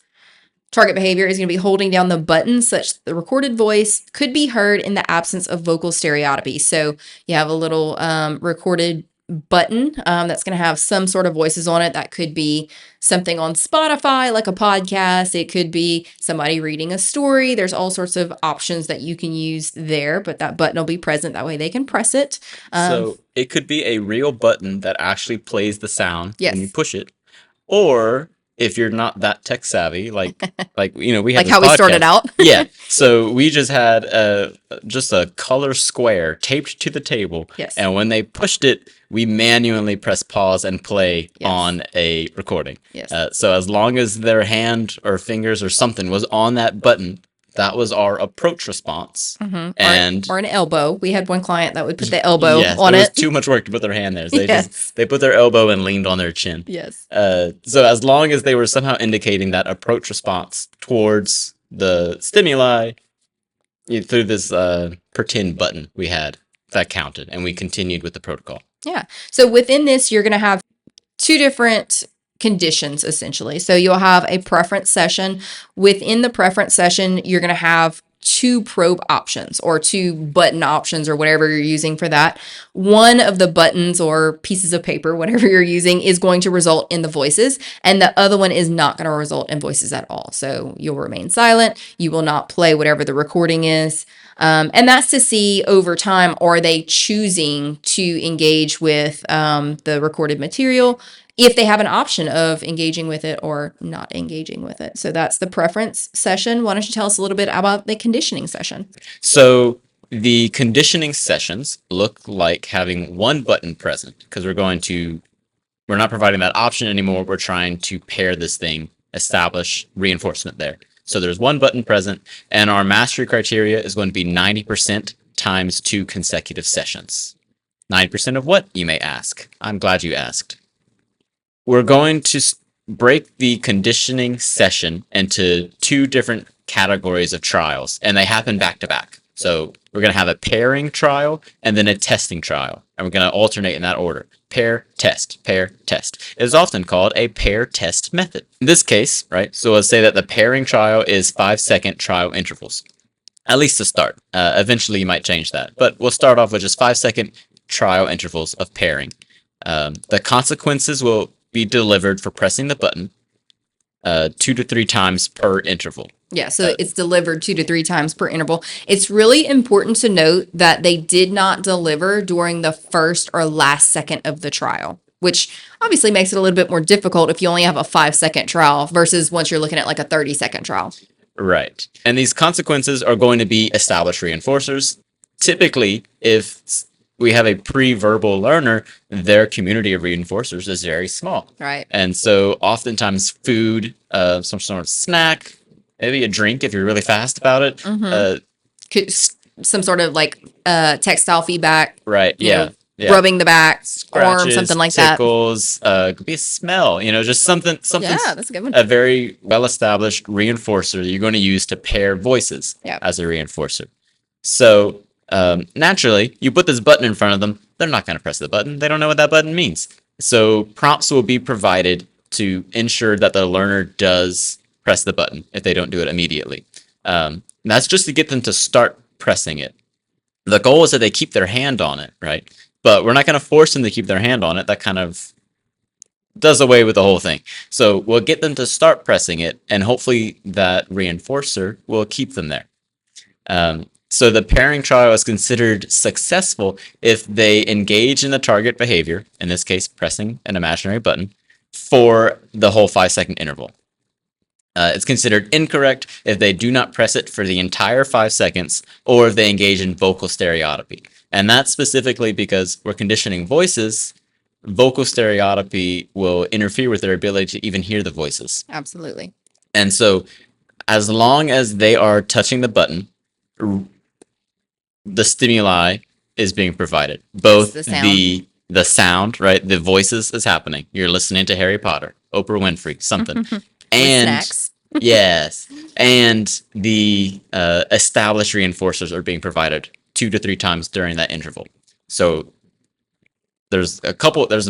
Target behavior is going to be holding down the button such that the recorded voice could be heard in the absence of vocal stereotypy. So you have a little recorded button that's going to have some sort of voices on it. That could be something on Spotify, like a podcast. It could be somebody reading a story. There's all sorts of options that you can use there, but that button will be present. That way they can press it. So it could be a real button that actually plays the sound when you push it, or if you're not that tech savvy, like we had like how we started out. Yeah. So we just had just a color square taped to the table. Yes. And when they pushed it, we manually pressed pause and play on a recording. Yes. So as long as their hand or fingers or something was on that button, that was our approach response. Mm-hmm. And or an elbow. We had one client that would put the elbow on it. It was too much work to put their hand there. So they put their elbow and leaned on their chin. Yes. So as long as they were somehow indicating that approach response towards the stimuli through this pretend button we had, that counted, and we continued with the protocol. Yeah. So within this, you're going to have two different conditions essentially. So you'll have a preference session. Within the preference session, you're going to have two probe options or two button options or whatever you're using for that. One of the buttons or pieces of paper, whatever you're using, is going to result in the voices, and the other one is not going to result in voices at all. So you'll remain silent. You will not play whatever the recording is. And that's to see over time, are they choosing to engage with the recorded material if they have an option of engaging with it or not engaging with it. So that's the preference session. Why don't you tell us a little bit about the conditioning session? So the conditioning sessions look like having one button present because we're not providing that option anymore. We're trying to pair this thing, establish reinforcement there. So there's one button present, and our mastery criteria is going to be 90% times 2 consecutive sessions. 90% of what, you may ask? I'm glad you asked. We're going to break the conditioning session into 2 different categories of trials, and they happen back to back. So we're going to have a pairing trial and then a testing trial. And we're going to alternate in that order. Pair, test, pair, test. It is often called a pair test method. In this case, right, so let's say that the pairing trial is 5-second trial intervals. At least to start. Eventually you might change that. But we'll start off with just 5-second trial intervals of pairing. The consequences will be delivered for pressing the button 2 to 3 times per interval. Yeah, so it's delivered 2 to 3 times per interval. It's really important to note that they did not deliver during the first or last second of the trial, which obviously makes it a little bit more difficult if you only have a 5-second trial versus once you're looking at like a 30-second trial. Right. And these consequences are going to be established reinforcers. Typically, if we have a pre-verbal learner, their community of reinforcers is very small. Right. And so oftentimes food, some sort of snack, maybe a drink if you're really fast about it. Some sort of like textile feedback. Right. Yeah. Rubbing the back, Scratches, arm, something like tickles, could be a smell, just something. Yeah, that's a good one. A very well-established reinforcer that you're going to use to pair voices Yeah. as a reinforcer. So naturally, you put this button in front of them, they're not going to press the button. They don't know what that button means. So prompts will be provided to ensure that the learner does press the button if they don't do it immediately. That's just to get them to start pressing it. The goal is that they keep their hand on it, right? But we're not going to force them to keep their hand on it. That kind of does away with the whole thing. So we'll get them to start pressing it, and hopefully that reinforcer will keep them there. So the pairing trial is considered successful if they engage in the target behavior, in this case, pressing an imaginary button, for the whole 5-second interval. It's considered incorrect if they do not press it for the entire 5 seconds or if they engage in vocal stereotypy. And that's specifically because we're conditioning voices. Vocal stereotypy will interfere with their ability to even hear the voices. Absolutely. And so as long as they are touching the button, the stimuli is being provided. Both the sound, right? The voices is happening. You're listening to Harry Potter, Oprah Winfrey, something. And snacks. Yes. And the established reinforcers are being provided 2 to 3 times during that interval. So there's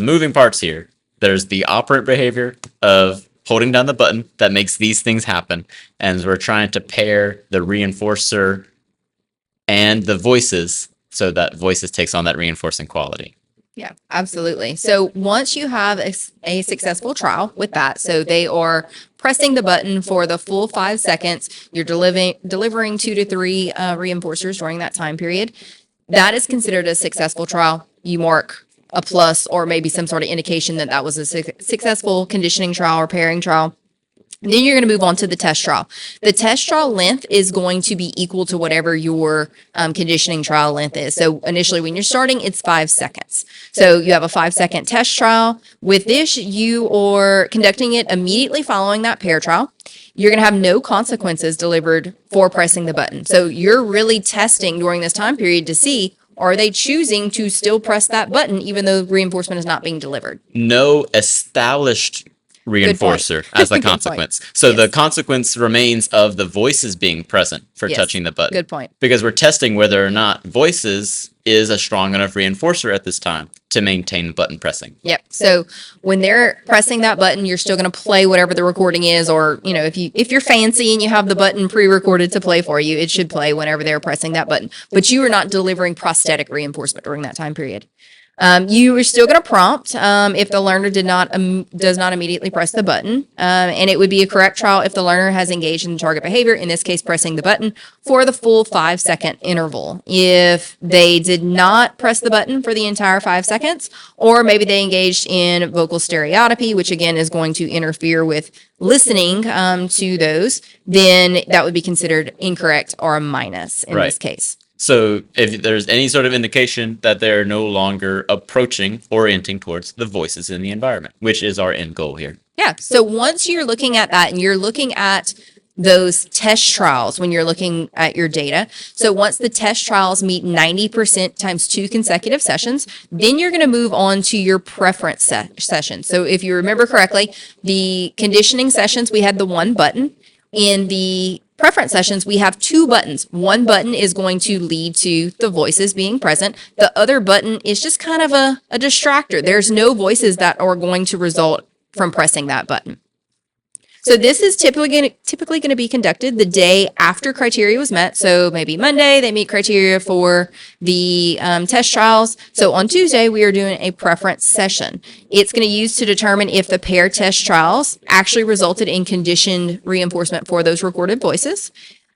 moving parts here. There's the operant behavior of holding down the button that makes these things happen. And we're trying to pair the reinforcer and the voices so that voices takes on that reinforcing quality. Yeah, absolutely. So once you have a successful trial with that, so they are pressing the button for the full 5 seconds, you're delivering 2 to 3 reinforcers during that time period. That is considered a successful trial. You mark a plus or maybe some sort of indication that that was a successful conditioning trial or pairing trial. Then you're going to move on to the test trial. The test trial length is going to be equal to whatever your conditioning trial length is. So initially when you're starting, it's 5 seconds. So you have a 5-second test trial. With this, you are conducting it immediately following that pair trial. You're going to have no consequences delivered for pressing the button. So you're really testing during this time period to see, are they choosing to still press that button even though reinforcement is not being delivered? No established reinforcer as the consequence. So yes. The consequence remains of the voices being present for touching the button. Good point. Because we're testing whether or not voices is a strong enough reinforcer at this time to maintain button pressing. Yep. So when they're pressing that button, you're still going to play whatever the recording is, or if you're fancy and you have the button pre-recorded to play for you, it should play whenever they're pressing that button. But you are not delivering prosthetic reinforcement during that time period. You are still going to prompt if the learner does not immediately press the button, and it would be a correct trial if the learner has engaged in target behavior, in this case pressing the button, for the full 5-second interval. If they did not press the button for the entire 5 seconds, or maybe they engaged in vocal stereotypy, which again is going to interfere with listening to those, then that would be considered incorrect or a minus in this case. So if there's any sort of indication that they're no longer orienting towards the voices in the environment, which is our end goal here. Yeah. So once you're looking at that and you're looking at those test trials when you're looking at your data. So once the test trials meet 90% times 2 consecutive sessions, then you're going to move on to your preference session. So if you remember correctly, the conditioning sessions, we had the 1 button. In the preference sessions, we have two buttons. One button is going to lead to the voices being present. The other button is just kind of a distractor. There's no voices that are going to result from pressing that button. So this is typically going to be conducted the day after criteria was met. So maybe Monday, they meet criteria for the test trials. So on Tuesday, we are doing a preference session. It's going to use to determine if the pair test trials actually resulted in conditioned reinforcement for those recorded voices.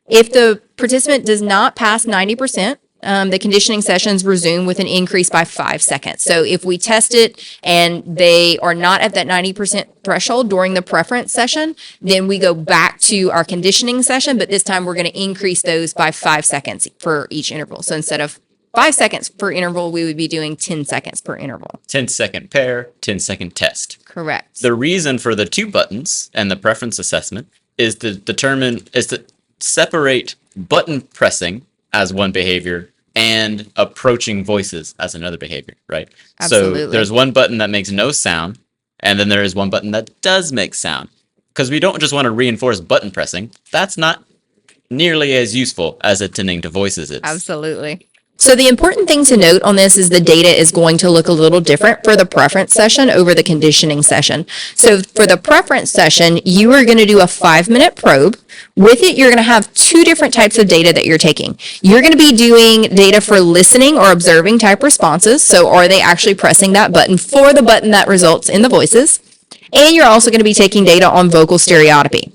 If the participant does not pass 90%, the conditioning sessions resume with an increase by 5 seconds. So if we test it and they are not at that 90% threshold during the preference session, then we go back to our conditioning session, but this time we're going to increase those by 5 seconds for each interval. So instead of 5 seconds per interval, we would be doing 10 seconds per interval. 10-second pair, 10-second test. Correct. The reason for the two buttons and the preference assessment is to separate button pressing as one behavior and approaching voices as another behavior, right? Absolutely. So there's one button that makes no sound, and then there is one button that does make sound. Because we don't just want to reinforce button pressing. That's not nearly as useful as attending to voices is. Absolutely. So the important thing to note on this is the data is going to look a little different for the preference session over the conditioning session. So for the preference session, you are going to do a 5-minute probe. With it, you're going to have two different types of data that you're taking. You're going to be doing data for listening or observing type responses. So are they actually pressing that button for the button that results in the voices? And you're also going to be taking data on vocal stereotypy.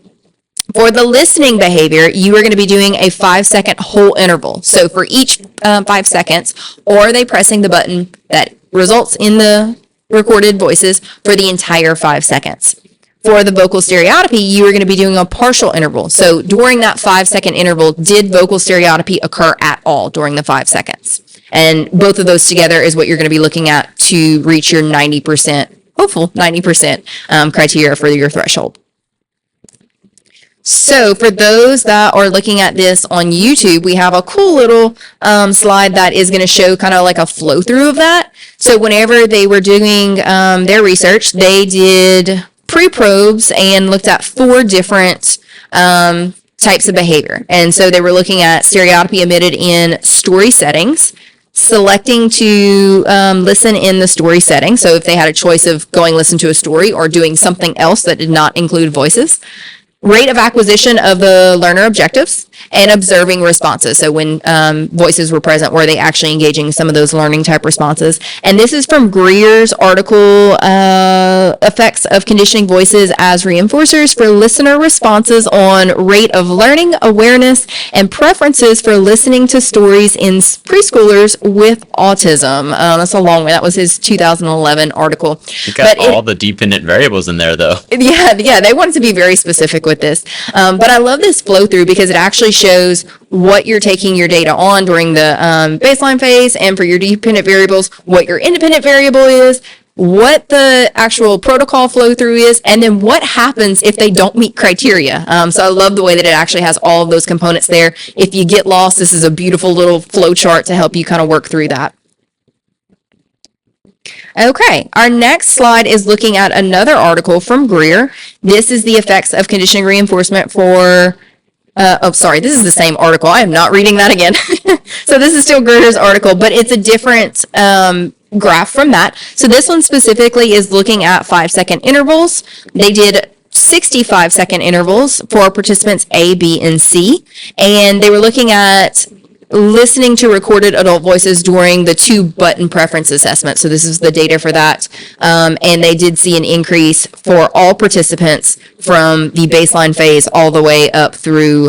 For the listening behavior, you are going to be doing a 5-second whole interval. So for each 5 seconds, are they pressing the button that results in the recorded voices for the entire 5 seconds? For the vocal stereotypy, you are going to be doing a partial interval. So during that 5-second interval, did vocal stereotypy occur at all during the 5 seconds? And both of those together is what you're going to be looking at to reach your 90%, hopeful 90% criteria for your threshold. So for those that are looking at this on YouTube, we have a cool little slide that is going to show kind of like a flow through of that. So whenever they were doing their research, they did pre-probes and looked at 4 different types of behavior. And so they were looking at stereotypy emitted in story settings, selecting to listen in the story setting. So if they had a choice of going listen to a story or doing something else that did not include voices, rate of acquisition of the learner objectives, and observing responses. So when voices were present, were they actually engaging some of those learning type responses? And this is from Greer's article, Effects of Conditioning Voices as Reinforcers for Listener Responses on Rate of Learning, Awareness, and Preferences for Listening to Stories in Preschoolers with Autism. That's a long one. That was his 2011 article. You got all the dependent variables in there, though. Yeah, they wanted to be very specific with this. But I love this flow through because it actually shows what you're taking your data on during the baseline phase, and for your dependent variables, what your independent variable is, what the actual protocol flow through is, and then what happens if they don't meet criteria. So I love the way that it actually has all of those components there. If you get lost, this is a beautiful little flow chart to help you kind of work through that. Okay, our next slide is looking at another article from Greer. This is the effects of conditioning reinforcement for, this is the same article. I am not reading that again. So this is still Greer's article, but it's a different graph from that. So this one specifically is looking at 5-second intervals. They did 65-second intervals for participants A, B, and C, and they were looking at listening to recorded adult voices during the 2-button preference assessment. So this is the data for that. And they did see an increase for all participants from the baseline phase all the way up through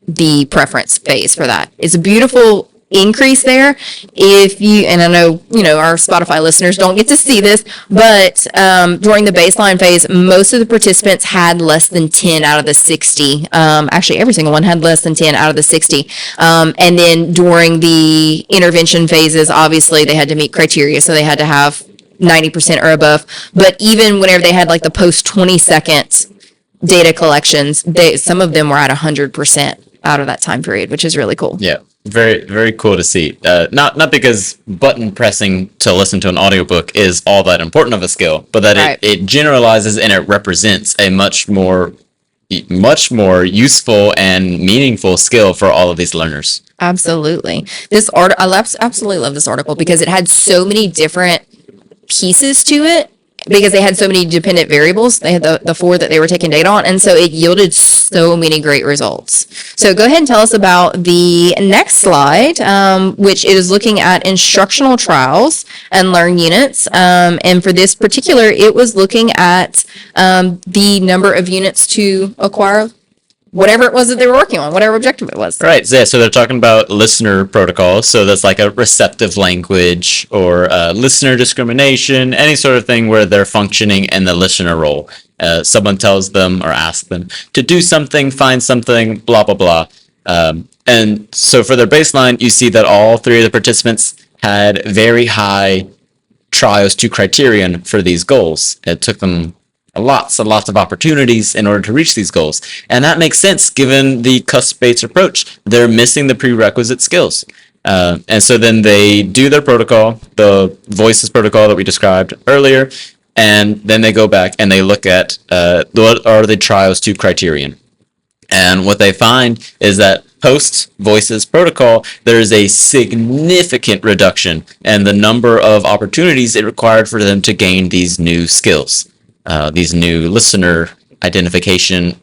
the preference phase for that. It's a beautiful increase there. If you, and I know, our Spotify listeners don't get to see this, but during the baseline phase, most of the participants had less than 10 out of the 60. Actually, every single one had less than 10 out of the 60. And then during the intervention phases, obviously they had to meet criteria, so they had to have 90% or above. But even whenever they had like the post 20-second data collections, some of them were at 100% out of that time period, which is really cool. Yeah. Very, very cool to see. Not because button pressing to listen to an audiobook is all that important of a skill, but that it generalizes and it represents a much more much more useful and meaningful skill for all of these learners. Absolutely. Absolutely love this article because it had so many different pieces to it because they had so many dependent variables. They had the four that they were taking data on. And so it yielded so many great results. So go ahead and tell us about the next slide, which is looking at instructional trials and learn units. And for this particular, it was looking at the number of units to acquire whatever it was that they were working on, whatever objective it was. Right. Yeah, so they're talking about listener protocols. So that's like a receptive language or listener discrimination, any sort of thing where they're functioning in the listener role. Someone tells them or asks them to do something, find something, blah, blah, blah. And so for their baseline, you see that all three of the participants had very high trials to criterion for these goals. It took them lots and lots of opportunities in order to reach these goals. And that makes sense given the Cusps-based approach. They're missing the prerequisite skills. And so then they do their protocol, the voices protocol that we described earlier, and then they go back and they look at what are the trials to criterion. And what they find is that post voices protocol, there is a significant reduction in the number of opportunities it required for them to gain these new skills. These new listener identification,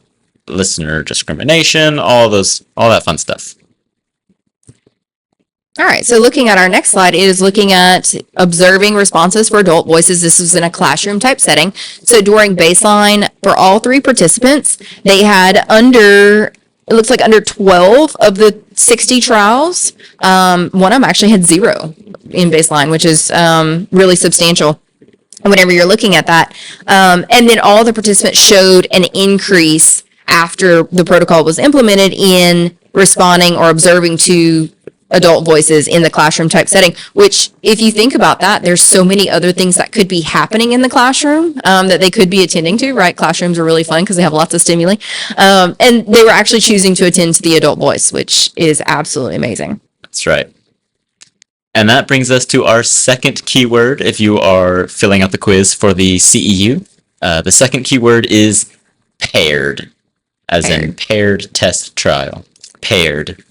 listener discrimination, all that fun stuff. All right, so looking at our next slide, it is looking at observing responses for adult voices. This was in a classroom type setting. So during baseline for all three participants, they had under 12 of the 60 trials. One of them actually had 0 in baseline, which is really substantial whenever you're looking at that. And then all the participants showed an increase after the protocol was implemented in responding or observing to adult voices in the classroom type setting, which if you think about that, there's so many other things that could be happening in the classroom that they could be attending to, right? Classrooms are really fun because they have lots of stimuli. And they were actually choosing to attend to the adult voice, which is absolutely amazing. That's right. And that brings us to our second keyword if you are filling out the quiz for the CEU. The second keyword is paired, as in paired test trial. Paired.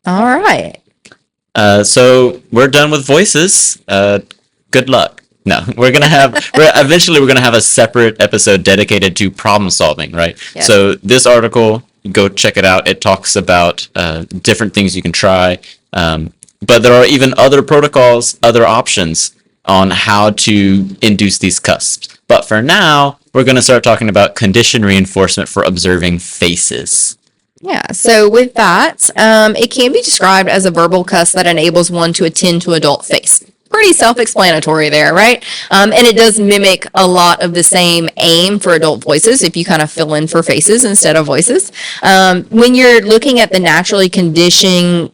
All right. So we're done with voices. Good luck. No, eventually we're gonna have a separate episode dedicated to problem solving, right? Yes. So this article, go check it out. It talks about different things you can try. But there are even other protocols, other options on how to induce these cusps. But for now, we're going to start talking about condition reinforcement for observing faces. Yeah, so with that, it can be described as a verbal cusp that enables one to attend to adult face. Pretty self-explanatory there, right? And it does mimic a lot of the same aim for adult voices if you kind of fill in for faces instead of voices. When you're looking at the naturally conditioning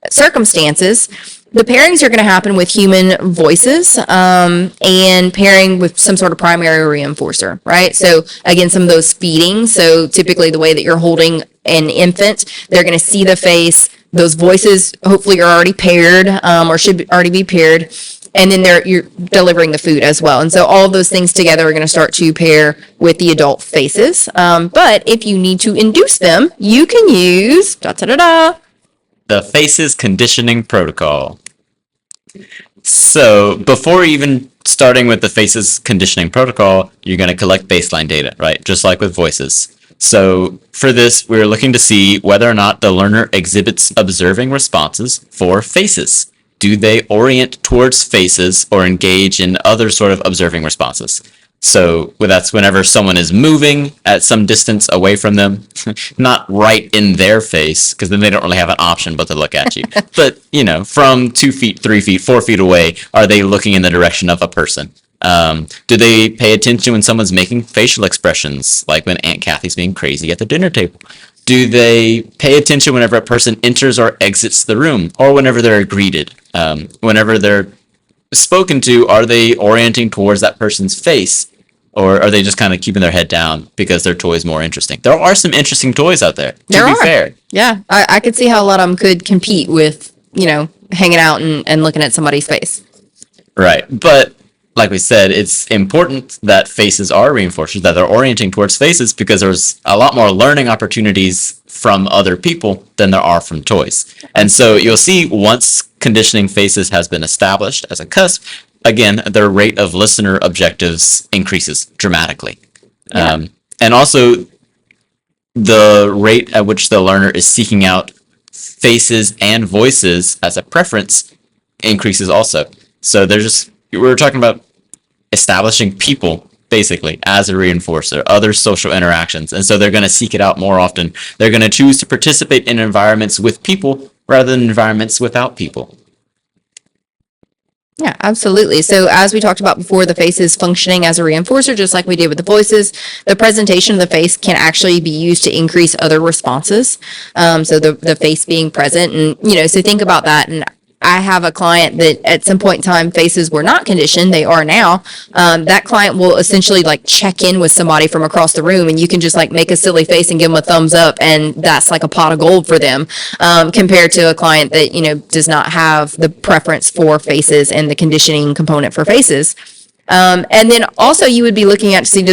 circumstances, the pairings are going to happen with human voices and pairing with some sort of primary reinforcer, right? So again, some of those feeding. So typically the way that you're holding an infant, they're going to see the face. Those voices hopefully are already paired or should already be paired. And then you're delivering the food as well. And so all of those things together are going to start to pair with the adult faces. But if you need to induce them, you can use the faces conditioning protocol. So before even starting with the faces conditioning protocol, you're going to collect baseline data, right? Just like with voices. So for this, we're looking to see whether or not the learner exhibits observing responses for faces. Do they orient towards faces or engage in other sort of observing responses? So that's whenever someone is moving at some distance away from them, not right in their face, because then they don't really have an option but to look at you. But, from 2 feet, 3 feet, 4 feet away, are they looking in the direction of a person? Do they pay attention when someone's making facial expressions, like when Aunt Kathy's being crazy at the dinner table? Do they pay attention whenever a person enters or exits the room, or whenever they're greeted? Whenever they're spoken to, are they orienting towards that person's face, or are they just kind of keeping their head down because their toy is more interesting? There are some interesting toys out there, to be fair. Yeah, I could see how a lot of them could compete with, hanging out and looking at somebody's face. Right, but like we said, it's important that faces are reinforcers, that they're orienting towards faces, because there's a lot more learning opportunities from other people than there are from toys. And so you'll see once conditioning faces has been established as a cusp, again, their rate of listener objectives increases dramatically. Yeah. And also the rate at which the learner is seeking out faces and voices as a preference increases also. So we're talking about establishing people basically as a reinforcer, other social interactions. And so they're going to seek it out more often. They're going to choose to participate in environments with people rather than environments without people. Yeah, absolutely. So as we talked about before, the face is functioning as a reinforcer, just like we did with the voices. The presentation of the face can actually be used to increase other responses. So the face being present, and so think about that. And I have a client that at some point in time faces were not conditioned. They are now. That client will essentially like check in with somebody from across the room, and you can just like make a silly face and give them a thumbs up, and that's like a pot of gold for them, compared to a client that does not have the preference for faces and the conditioning component for faces. And then also you would be looking at to see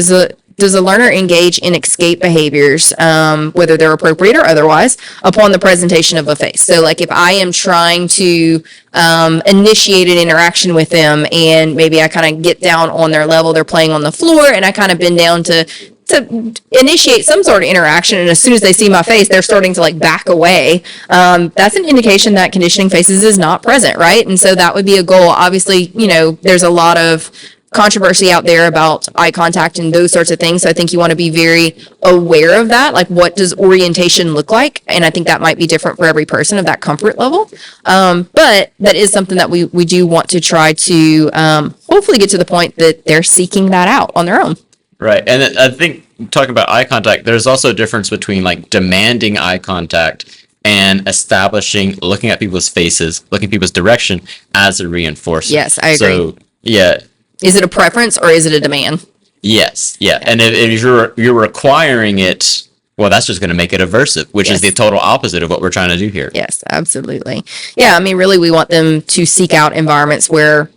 does a learner engage in escape behaviors, whether they're appropriate or otherwise, upon the presentation of a face? So like if I am trying to initiate an interaction with them, and maybe I kind of get down on their level, they're playing on the floor, and I kind of bend down to initiate some sort of interaction, and as soon as they see my face, they're starting to like back away. That's an indication that conditioning faces is not present, right? And so that would be a goal. Obviously, there's a lot of controversy out there about eye contact and those sorts of things. So I think you want to be very aware of that. Like, what does orientation look like? And I think that might be different for every person of that comfort level. But that is something that we do want to try to hopefully get to the point that they're seeking that out on their own. Right. And I think talking about eye contact, there's also a difference between like demanding eye contact and looking at people's faces, looking at people's direction as a reinforcer. Yes, I agree. So, yeah. Is it a preference or is it a demand? Yes, yeah. And if you're requiring it, well, that's just going to make it aversive, which is the total opposite of what we're trying to do here. Yes, absolutely. Yeah, I mean, really, we want them to seek out environments where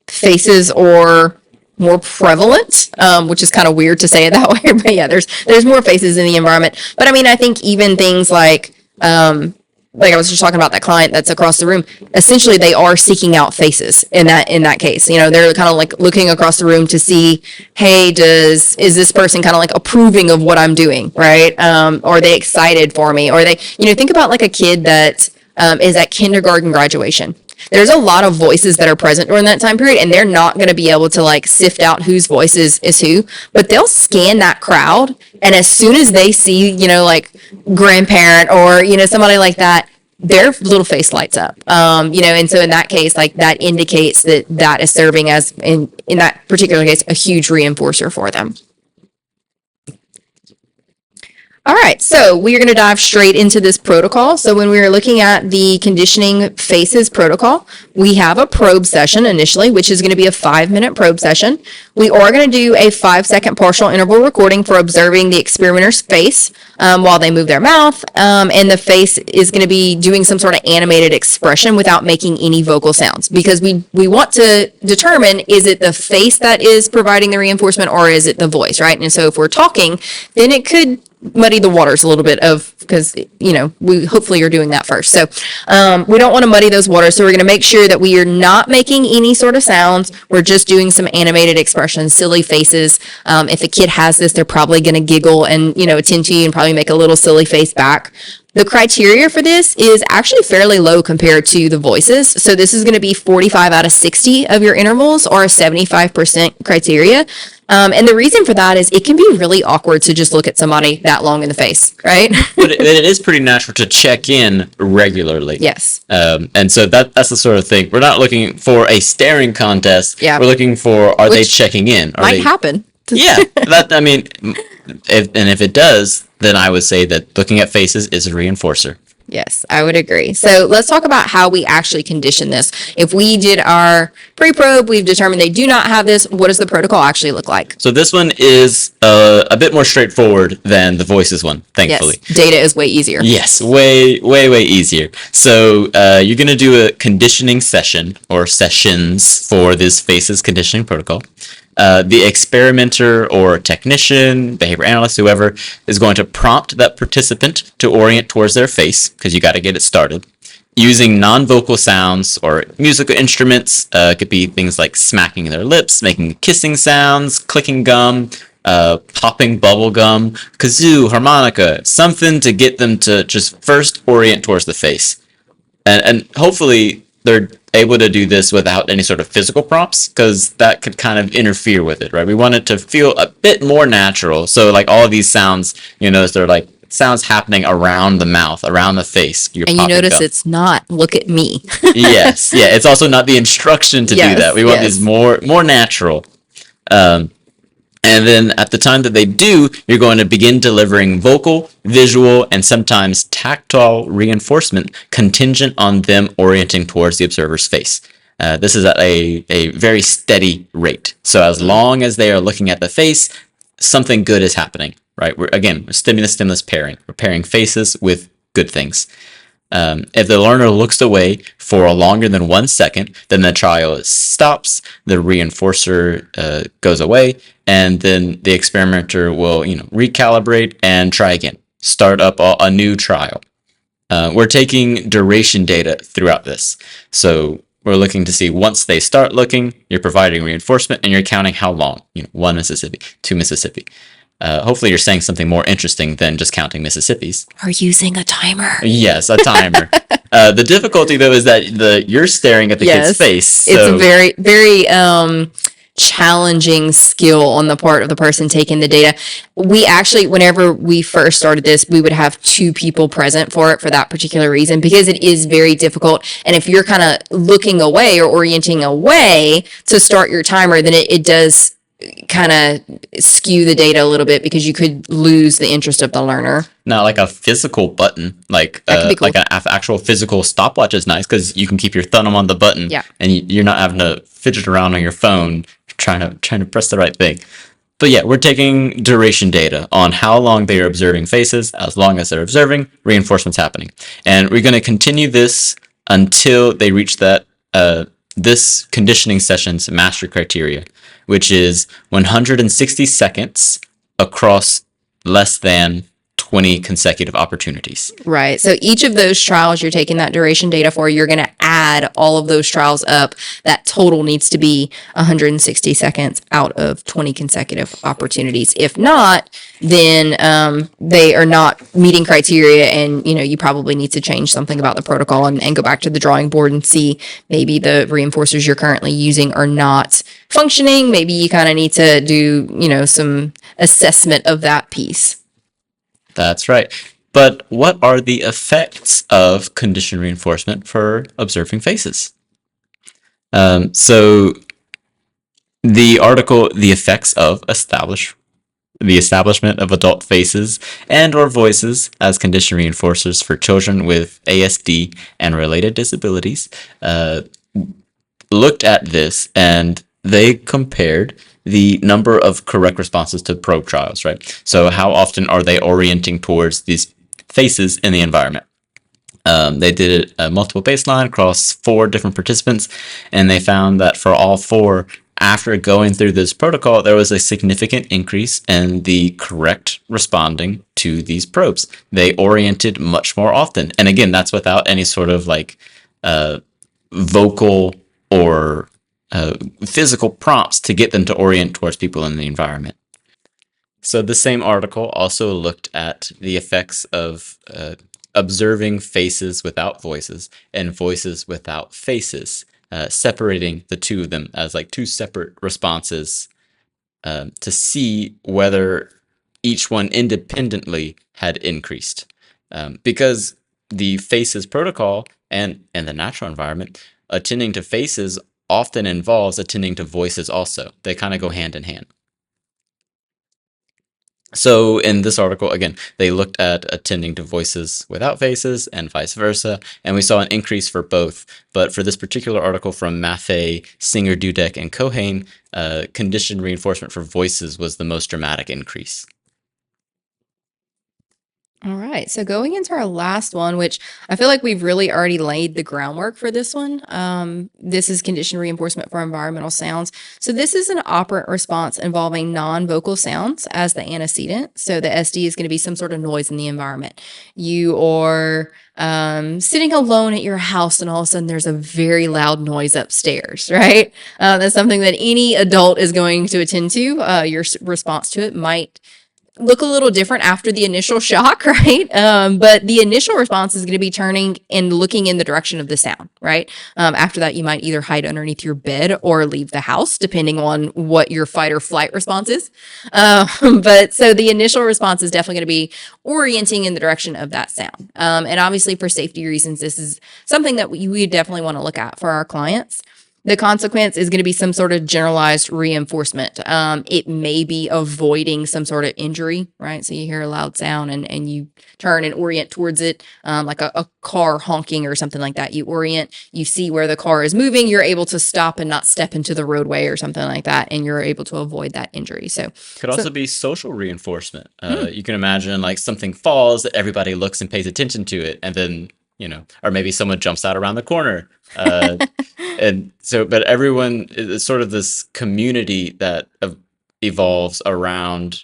faces are more prevalent, which is kind of weird to say it that way. But yeah, there's more faces in the environment. But I mean, I think even things like I was just talking about that client that's across the room, essentially they are seeking out faces in that case. They're kind of like looking across the room to see, hey, is this person kind of like approving of what I'm doing, right? Are they excited for me? Or they, think about like a kid that is at kindergarten graduation. There's a lot of voices that are present during that time period, and they're not going to be able to like sift out whose voice is who, but they'll scan that crowd. And as soon as they see, like grandparent or, somebody like that, their little face lights up. And so in that case, like that indicates that is serving as, in that particular case, a huge reinforcer for them. All right, so we are going to dive straight into this protocol. So when we are looking at the conditioning faces protocol, we have a probe session initially, which is going to be a 5-minute probe session. We are going to do a 5-second partial interval recording for observing the experimenter's face while they move their mouth. And the face is going to be doing some sort of animated expression without making any vocal sounds, because we want to determine, is it the face that is providing the reinforcement or is it the voice, right? And so if we're talking, then it could muddy the waters a little bit because we hopefully are doing that first. So we don't want to muddy those waters. So we're going to make sure that we are not making any sort of sounds. We're just doing some animated expressions, silly faces. If a kid has this, they're probably going to giggle and, attend to you and probably make a little silly face back. The criteria for this is actually fairly low compared to the voices. So this is going to be 45 out of 60 of your intervals, or a 75% criteria. And the reason for that is it can be really awkward to just look at somebody that long in the face, right? But it is pretty natural to check in regularly. Yes. And so that's the sort of thing. We're not looking for a staring contest. Yeah. We're looking for, are they checking in? Might happen. Yeah. If it does, then I would say that looking at faces is a reinforcer. Yes, I would agree. So let's talk about how we actually condition this. If we did our pre-probe, we've determined they do not have this. What does the protocol actually look like? So this one is a bit more straightforward than the voices one, thankfully. Yes, data is way easier. Yes, way easier. So you're going to do a conditioning session or sessions for this FACES conditioning protocol. The experimenter or technician, behavior analyst, whoever, is going to prompt that participant to orient towards their face, because you got to get it started, using non-vocal sounds or musical instruments. Could be things like smacking their lips, making kissing sounds, clicking gum, popping bubble gum, kazoo, harmonica, something to get them to just first orient towards the face. And hopefully they're able to do this without any sort of physical prompts, because that could kind of interfere with it, right? We want it to feel a bit more natural. So like all of these sounds, you notice they're like sounds happening around the mouth, around the face. And you notice it's not, look at me. Yes. Yeah. It's also not the instruction to do that. We want these more natural. And then at the time that they do, you're going to begin delivering vocal, visual, and sometimes tactile reinforcement contingent on them orienting towards the observer's face. This is at a very steady rate. So as long as they are looking at the face, something good is happening, right? We're stimulus pairing. We're pairing faces with good things. If the learner looks away for longer than 1 second, then the trial stops, the reinforcer goes away, and then the experimenter will recalibrate and try again. Start up a new trial. We're taking duration data throughout this. So we're looking to see once they start looking, you're providing reinforcement, and you're counting how long. 1 Mississippi, 2 Mississippi. Hopefully you're saying something more interesting than just counting Mississippis. Or using a timer. Yes, a timer. The difficulty, though, is that you're staring at the kid's face. So. It's a very, very challenging skill on the part of the person taking the data. We actually, whenever we first started this, we would have 2 people present for it for that particular reason, because it is very difficult. And if you're kind of looking away or orienting away to start your timer, then it does kind of skew the data a little bit, because you could lose the interest of the learner. Now, like a physical button, like cool. Like an actual physical stopwatch is nice, because you can keep your thumb on the button, and you're not having to fidget around on your phone trying to press the right thing. But yeah, we're taking duration data on how long they are observing faces. As long as they're observing, reinforcement's happening, and we're going to continue this until they reach that this conditioning session's mastery criteria, which is 160 seconds across less than 20 consecutive opportunities. Right. So each of those trials you're taking that duration data for, you're going to add all of those trials up. That total needs to be 160 seconds out of 20 consecutive opportunities. If not, then they are not meeting criteria, and you probably need to change something about the protocol and go back to the drawing board and see maybe the reinforcers you're currently using are not functioning. Maybe you kind of need to do some assessment of that piece. That's right. But what are the effects of conditioned reinforcement for observing faces? So the article, The Effects of the Establishment of Adult Faces and or Voices as Conditioned Reinforcers for Children with ASD and Related Disabilities, looked at this, and they compared the number of correct responses to probe trials, right? So how often are they orienting towards these faces in the environment? They did a multiple baseline across 4 different participants, and they found that for all 4, after going through this protocol, there was a significant increase in the correct responding to these probes. They oriented much more often. And again, that's without any sort of like vocal or physical prompts to get them to orient towards people in the environment. So the same article also looked at the effects of observing faces without voices and voices without faces, separating the 2 of them as like 2 separate responses to see whether each one independently had increased. Because the faces protocol and the natural environment, attending to faces often involves attending to voices also. They kind of go hand in hand. So in this article, again, they looked at attending to voices without faces and vice versa, and we saw an increase for both. But for this particular article from Mave, Singer, Dudek, and Cohane, conditioned reinforcement for voices was the most dramatic increase. All right. So going into our last one, which I feel like we've really already laid the groundwork for this one. This is conditioned reinforcement for environmental sounds. So this is an operant response involving non-vocal sounds as the antecedent. So the SD is going to be some sort of noise in the environment. You are sitting alone at your house and all of a sudden there's a very loud noise upstairs, right? That's something that any adult is going to attend to. Your response to it might look a little different after the initial shock, right? But the initial response is going to be turning and looking in the direction of the sound, right? After that, you might either hide underneath your bed or leave the house, depending on what your fight or flight response is. But so the initial response is definitely going to be orienting in the direction of that sound. And obviously, for safety reasons, this is something that we definitely want to look at for our clients. The consequence is going to be some sort of generalized reinforcement. It may be avoiding some sort of injury, right? So you hear a loud sound and you turn and orient towards it, like a car honking or something like that. You orient, you see where the car is moving, you're able to stop and not step into the roadway or something like that, and you're able to avoid that injury. So could also be social reinforcement. You can imagine like something falls, everybody looks and pays attention to it, and then or maybe someone jumps out around the corner. And so, but everyone is sort of this community that evolves around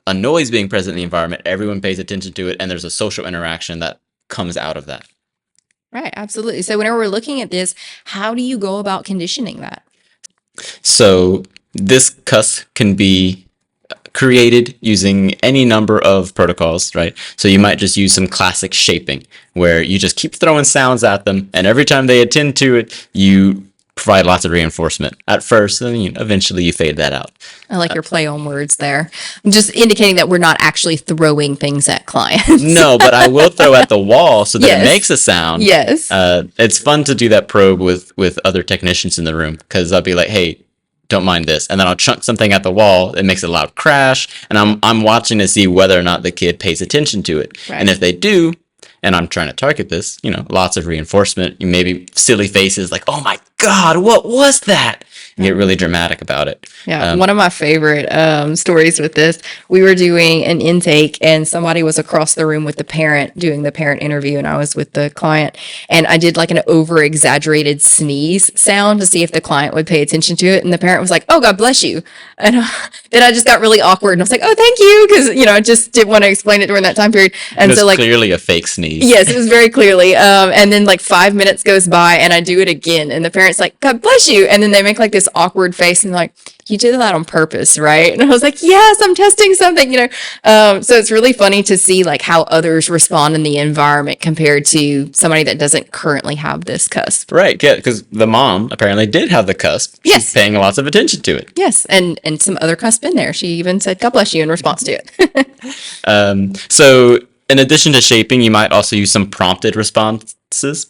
a noise being present in the environment. Everyone pays attention to it, and there's a social interaction that comes out of that. Right, absolutely. So whenever we're looking at this, how do you go about conditioning that? So this cusp can be created using any number of protocols, right? So you might just use some classic shaping where you just keep throwing sounds at them, and every time they attend to it, you provide lots of reinforcement at first, and eventually you fade that out. I like your play on words there. I'm just indicating that we're not actually throwing things at clients. No, but I will throw at the wall so that Yes. it makes a sound. Yes. It's fun to do that probe with other technicians in the room, because I'll be like, hey, don't mind this, and then I'll chunk something at the wall. It makes a loud crash, and I'm watching to see whether or not the kid pays attention to it. Right. And if they do, and I'm trying to target this, lots of reinforcement. You maybe silly faces like, "Oh my God, what was that?" And get really dramatic about it. Yeah, one of my favorite stories with this, we were doing an intake and somebody was across the room with the parent doing the parent interview, and I was with the client, and I did like an over exaggerated sneeze sound to see if the client would pay attention to it, and the parent was like, "Oh, God bless you," and then I just got really awkward and I was like, "Oh, thank you," because I just didn't want to explain it during that time period, and so like clearly a fake sneeze. Yes, it was very clearly. And then like 5 minutes goes by and I do it again. And the parent's like, "God bless you." And then they make like this awkward face and like, "You did that on purpose, right?" And I was like, "Yes, I'm testing something," So it's really funny to see like how others respond in the environment compared to somebody that doesn't currently have this cusp. Right, yeah, because the mom apparently did have the cusp. Yes. She's paying lots of attention to it. Yes, and some other cusp in there. She even said, "God bless you" in response to it. So in addition to shaping, you might also use some prompted responses.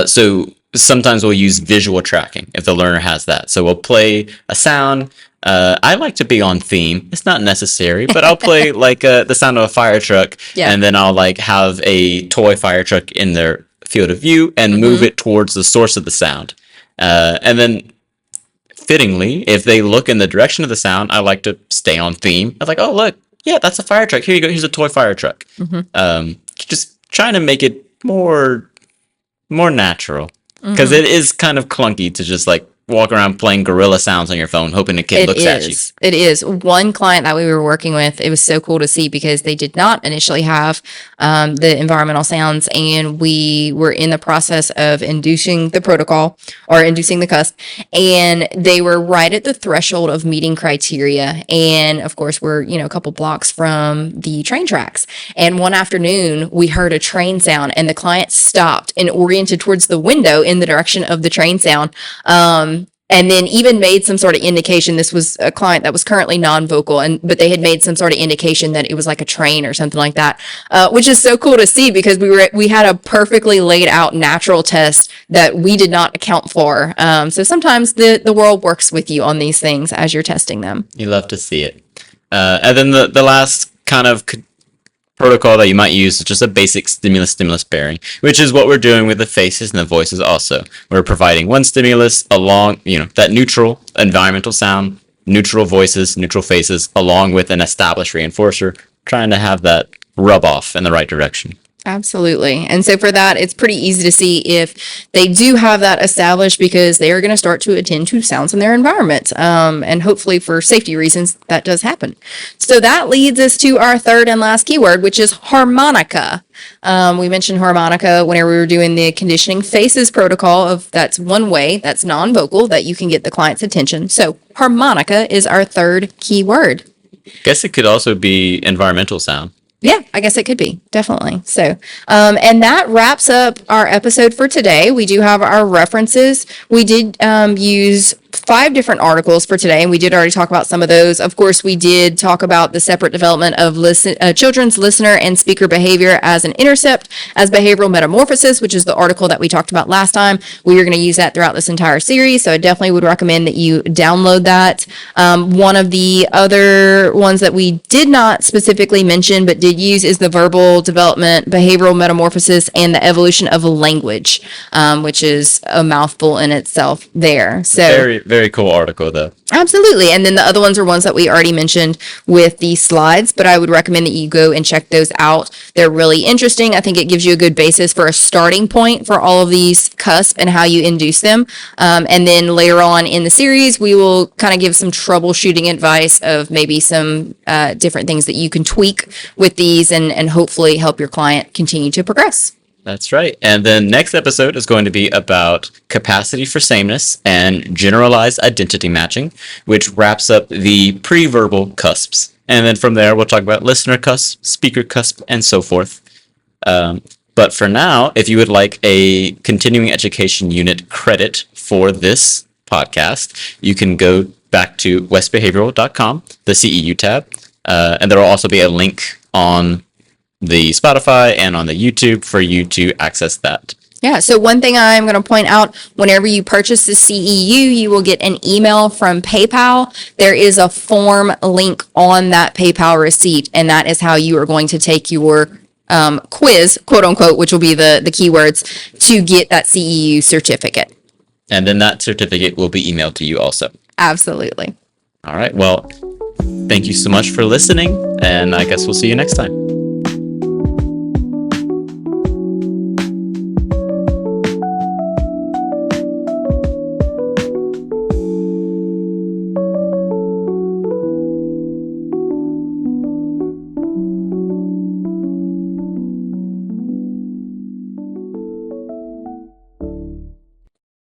So sometimes we'll use visual tracking if the learner has that. So we'll play a sound. I like to be on theme. It's not necessary, but I'll play like the sound of a fire truck, and then I'll like have a toy fire truck in their field of view and move it towards the source of the sound. And then fittingly, if they look in the direction of the sound, I like to stay on theme. I'm like, "Oh, look, yeah, that's a fire truck. Here you go. Here's a toy fire truck." Just trying to make it more natural, because it is kind of clunky to just like walk around playing gorilla sounds on your phone, hoping a kid looks at you. It is. One client that we were working with, it was so cool to see because they did not initially have the environmental sounds, and we were in the process of inducing the protocol or inducing the cusp, and they were right at the threshold of meeting criteria. And of course, we're, a couple blocks from the train tracks. And one afternoon, we heard a train sound, and the client stopped and oriented towards the window in the direction of the train sound. And then even made some sort of indication. This was a client that was currently non-vocal, but they had made some sort of indication that it was like a train or something like that, which is so cool to see because we had a perfectly laid out natural test that we did not account for. So sometimes the world works with you on these things as you're testing them. You love to see it. And then the last kind of protocol that you might use is just a basic stimulus pairing, which is what we're doing with the faces and the voices also. We're providing one stimulus along, that neutral environmental sound, neutral voices, neutral faces, along with an established reinforcer, trying to have that rub off in the right direction. Absolutely. And so for that, it's pretty easy to see if they do have that established because they are going to start to attend to sounds in their environment. And hopefully for safety reasons, that does happen. So that leads us to our third and last keyword, which is harmonica. We mentioned harmonica whenever we were doing the conditioning faces protocol of that's one way that's non-vocal that you can get the client's attention. So harmonica is our third keyword. Guess it could also be environmental sound. Yeah, I guess it could be. Definitely. So, and that wraps up our episode for today. We do have our references. We did use 5 different articles for today, and we did already talk about some of those. Of course, we did talk about the separate development of children's listener and speaker behavior as an intercept, as behavioral metamorphosis, which is the article that we talked about last time. We are going to use that throughout this entire series, so I definitely would recommend that you download that. One of the other ones that we did not specifically mention but did use is the verbal development, behavioral metamorphosis, and the evolution of language, which is a mouthful in itself there. So very, very cool article, though. Absolutely. And then the other ones are ones that we already mentioned with the slides, but I would recommend that you go and check those out. They're really interesting. I think it gives you a good basis for a starting point for all of these cusps and how you induce them. And then later on in the series, we will kind of give some troubleshooting advice of maybe some different things that you can tweak with these and hopefully help your client continue to progress. That's right. And then next episode is going to be about capacity for sameness and generalized identity matching, which wraps up the pre-verbal cusps. And then from there, we'll talk about listener cusp, speaker cusp, and so forth. But for now, if you would like a continuing education unit credit for this podcast, you can go back to westbehavioral.com, the CEU tab, and there will also be a link on the Spotify and on the YouTube for you to access that. Yeah, so one thing I'm going to point out, whenever you purchase the CEU, you will get an email from PayPal. There is a form link on that PayPal receipt, and that is how you are going to take your quiz, quote unquote, which will be the keywords, to get that CEU certificate. And then that certificate will be emailed to you also. Absolutely. All right, well, thank you so much for listening, and I guess we'll see you next time.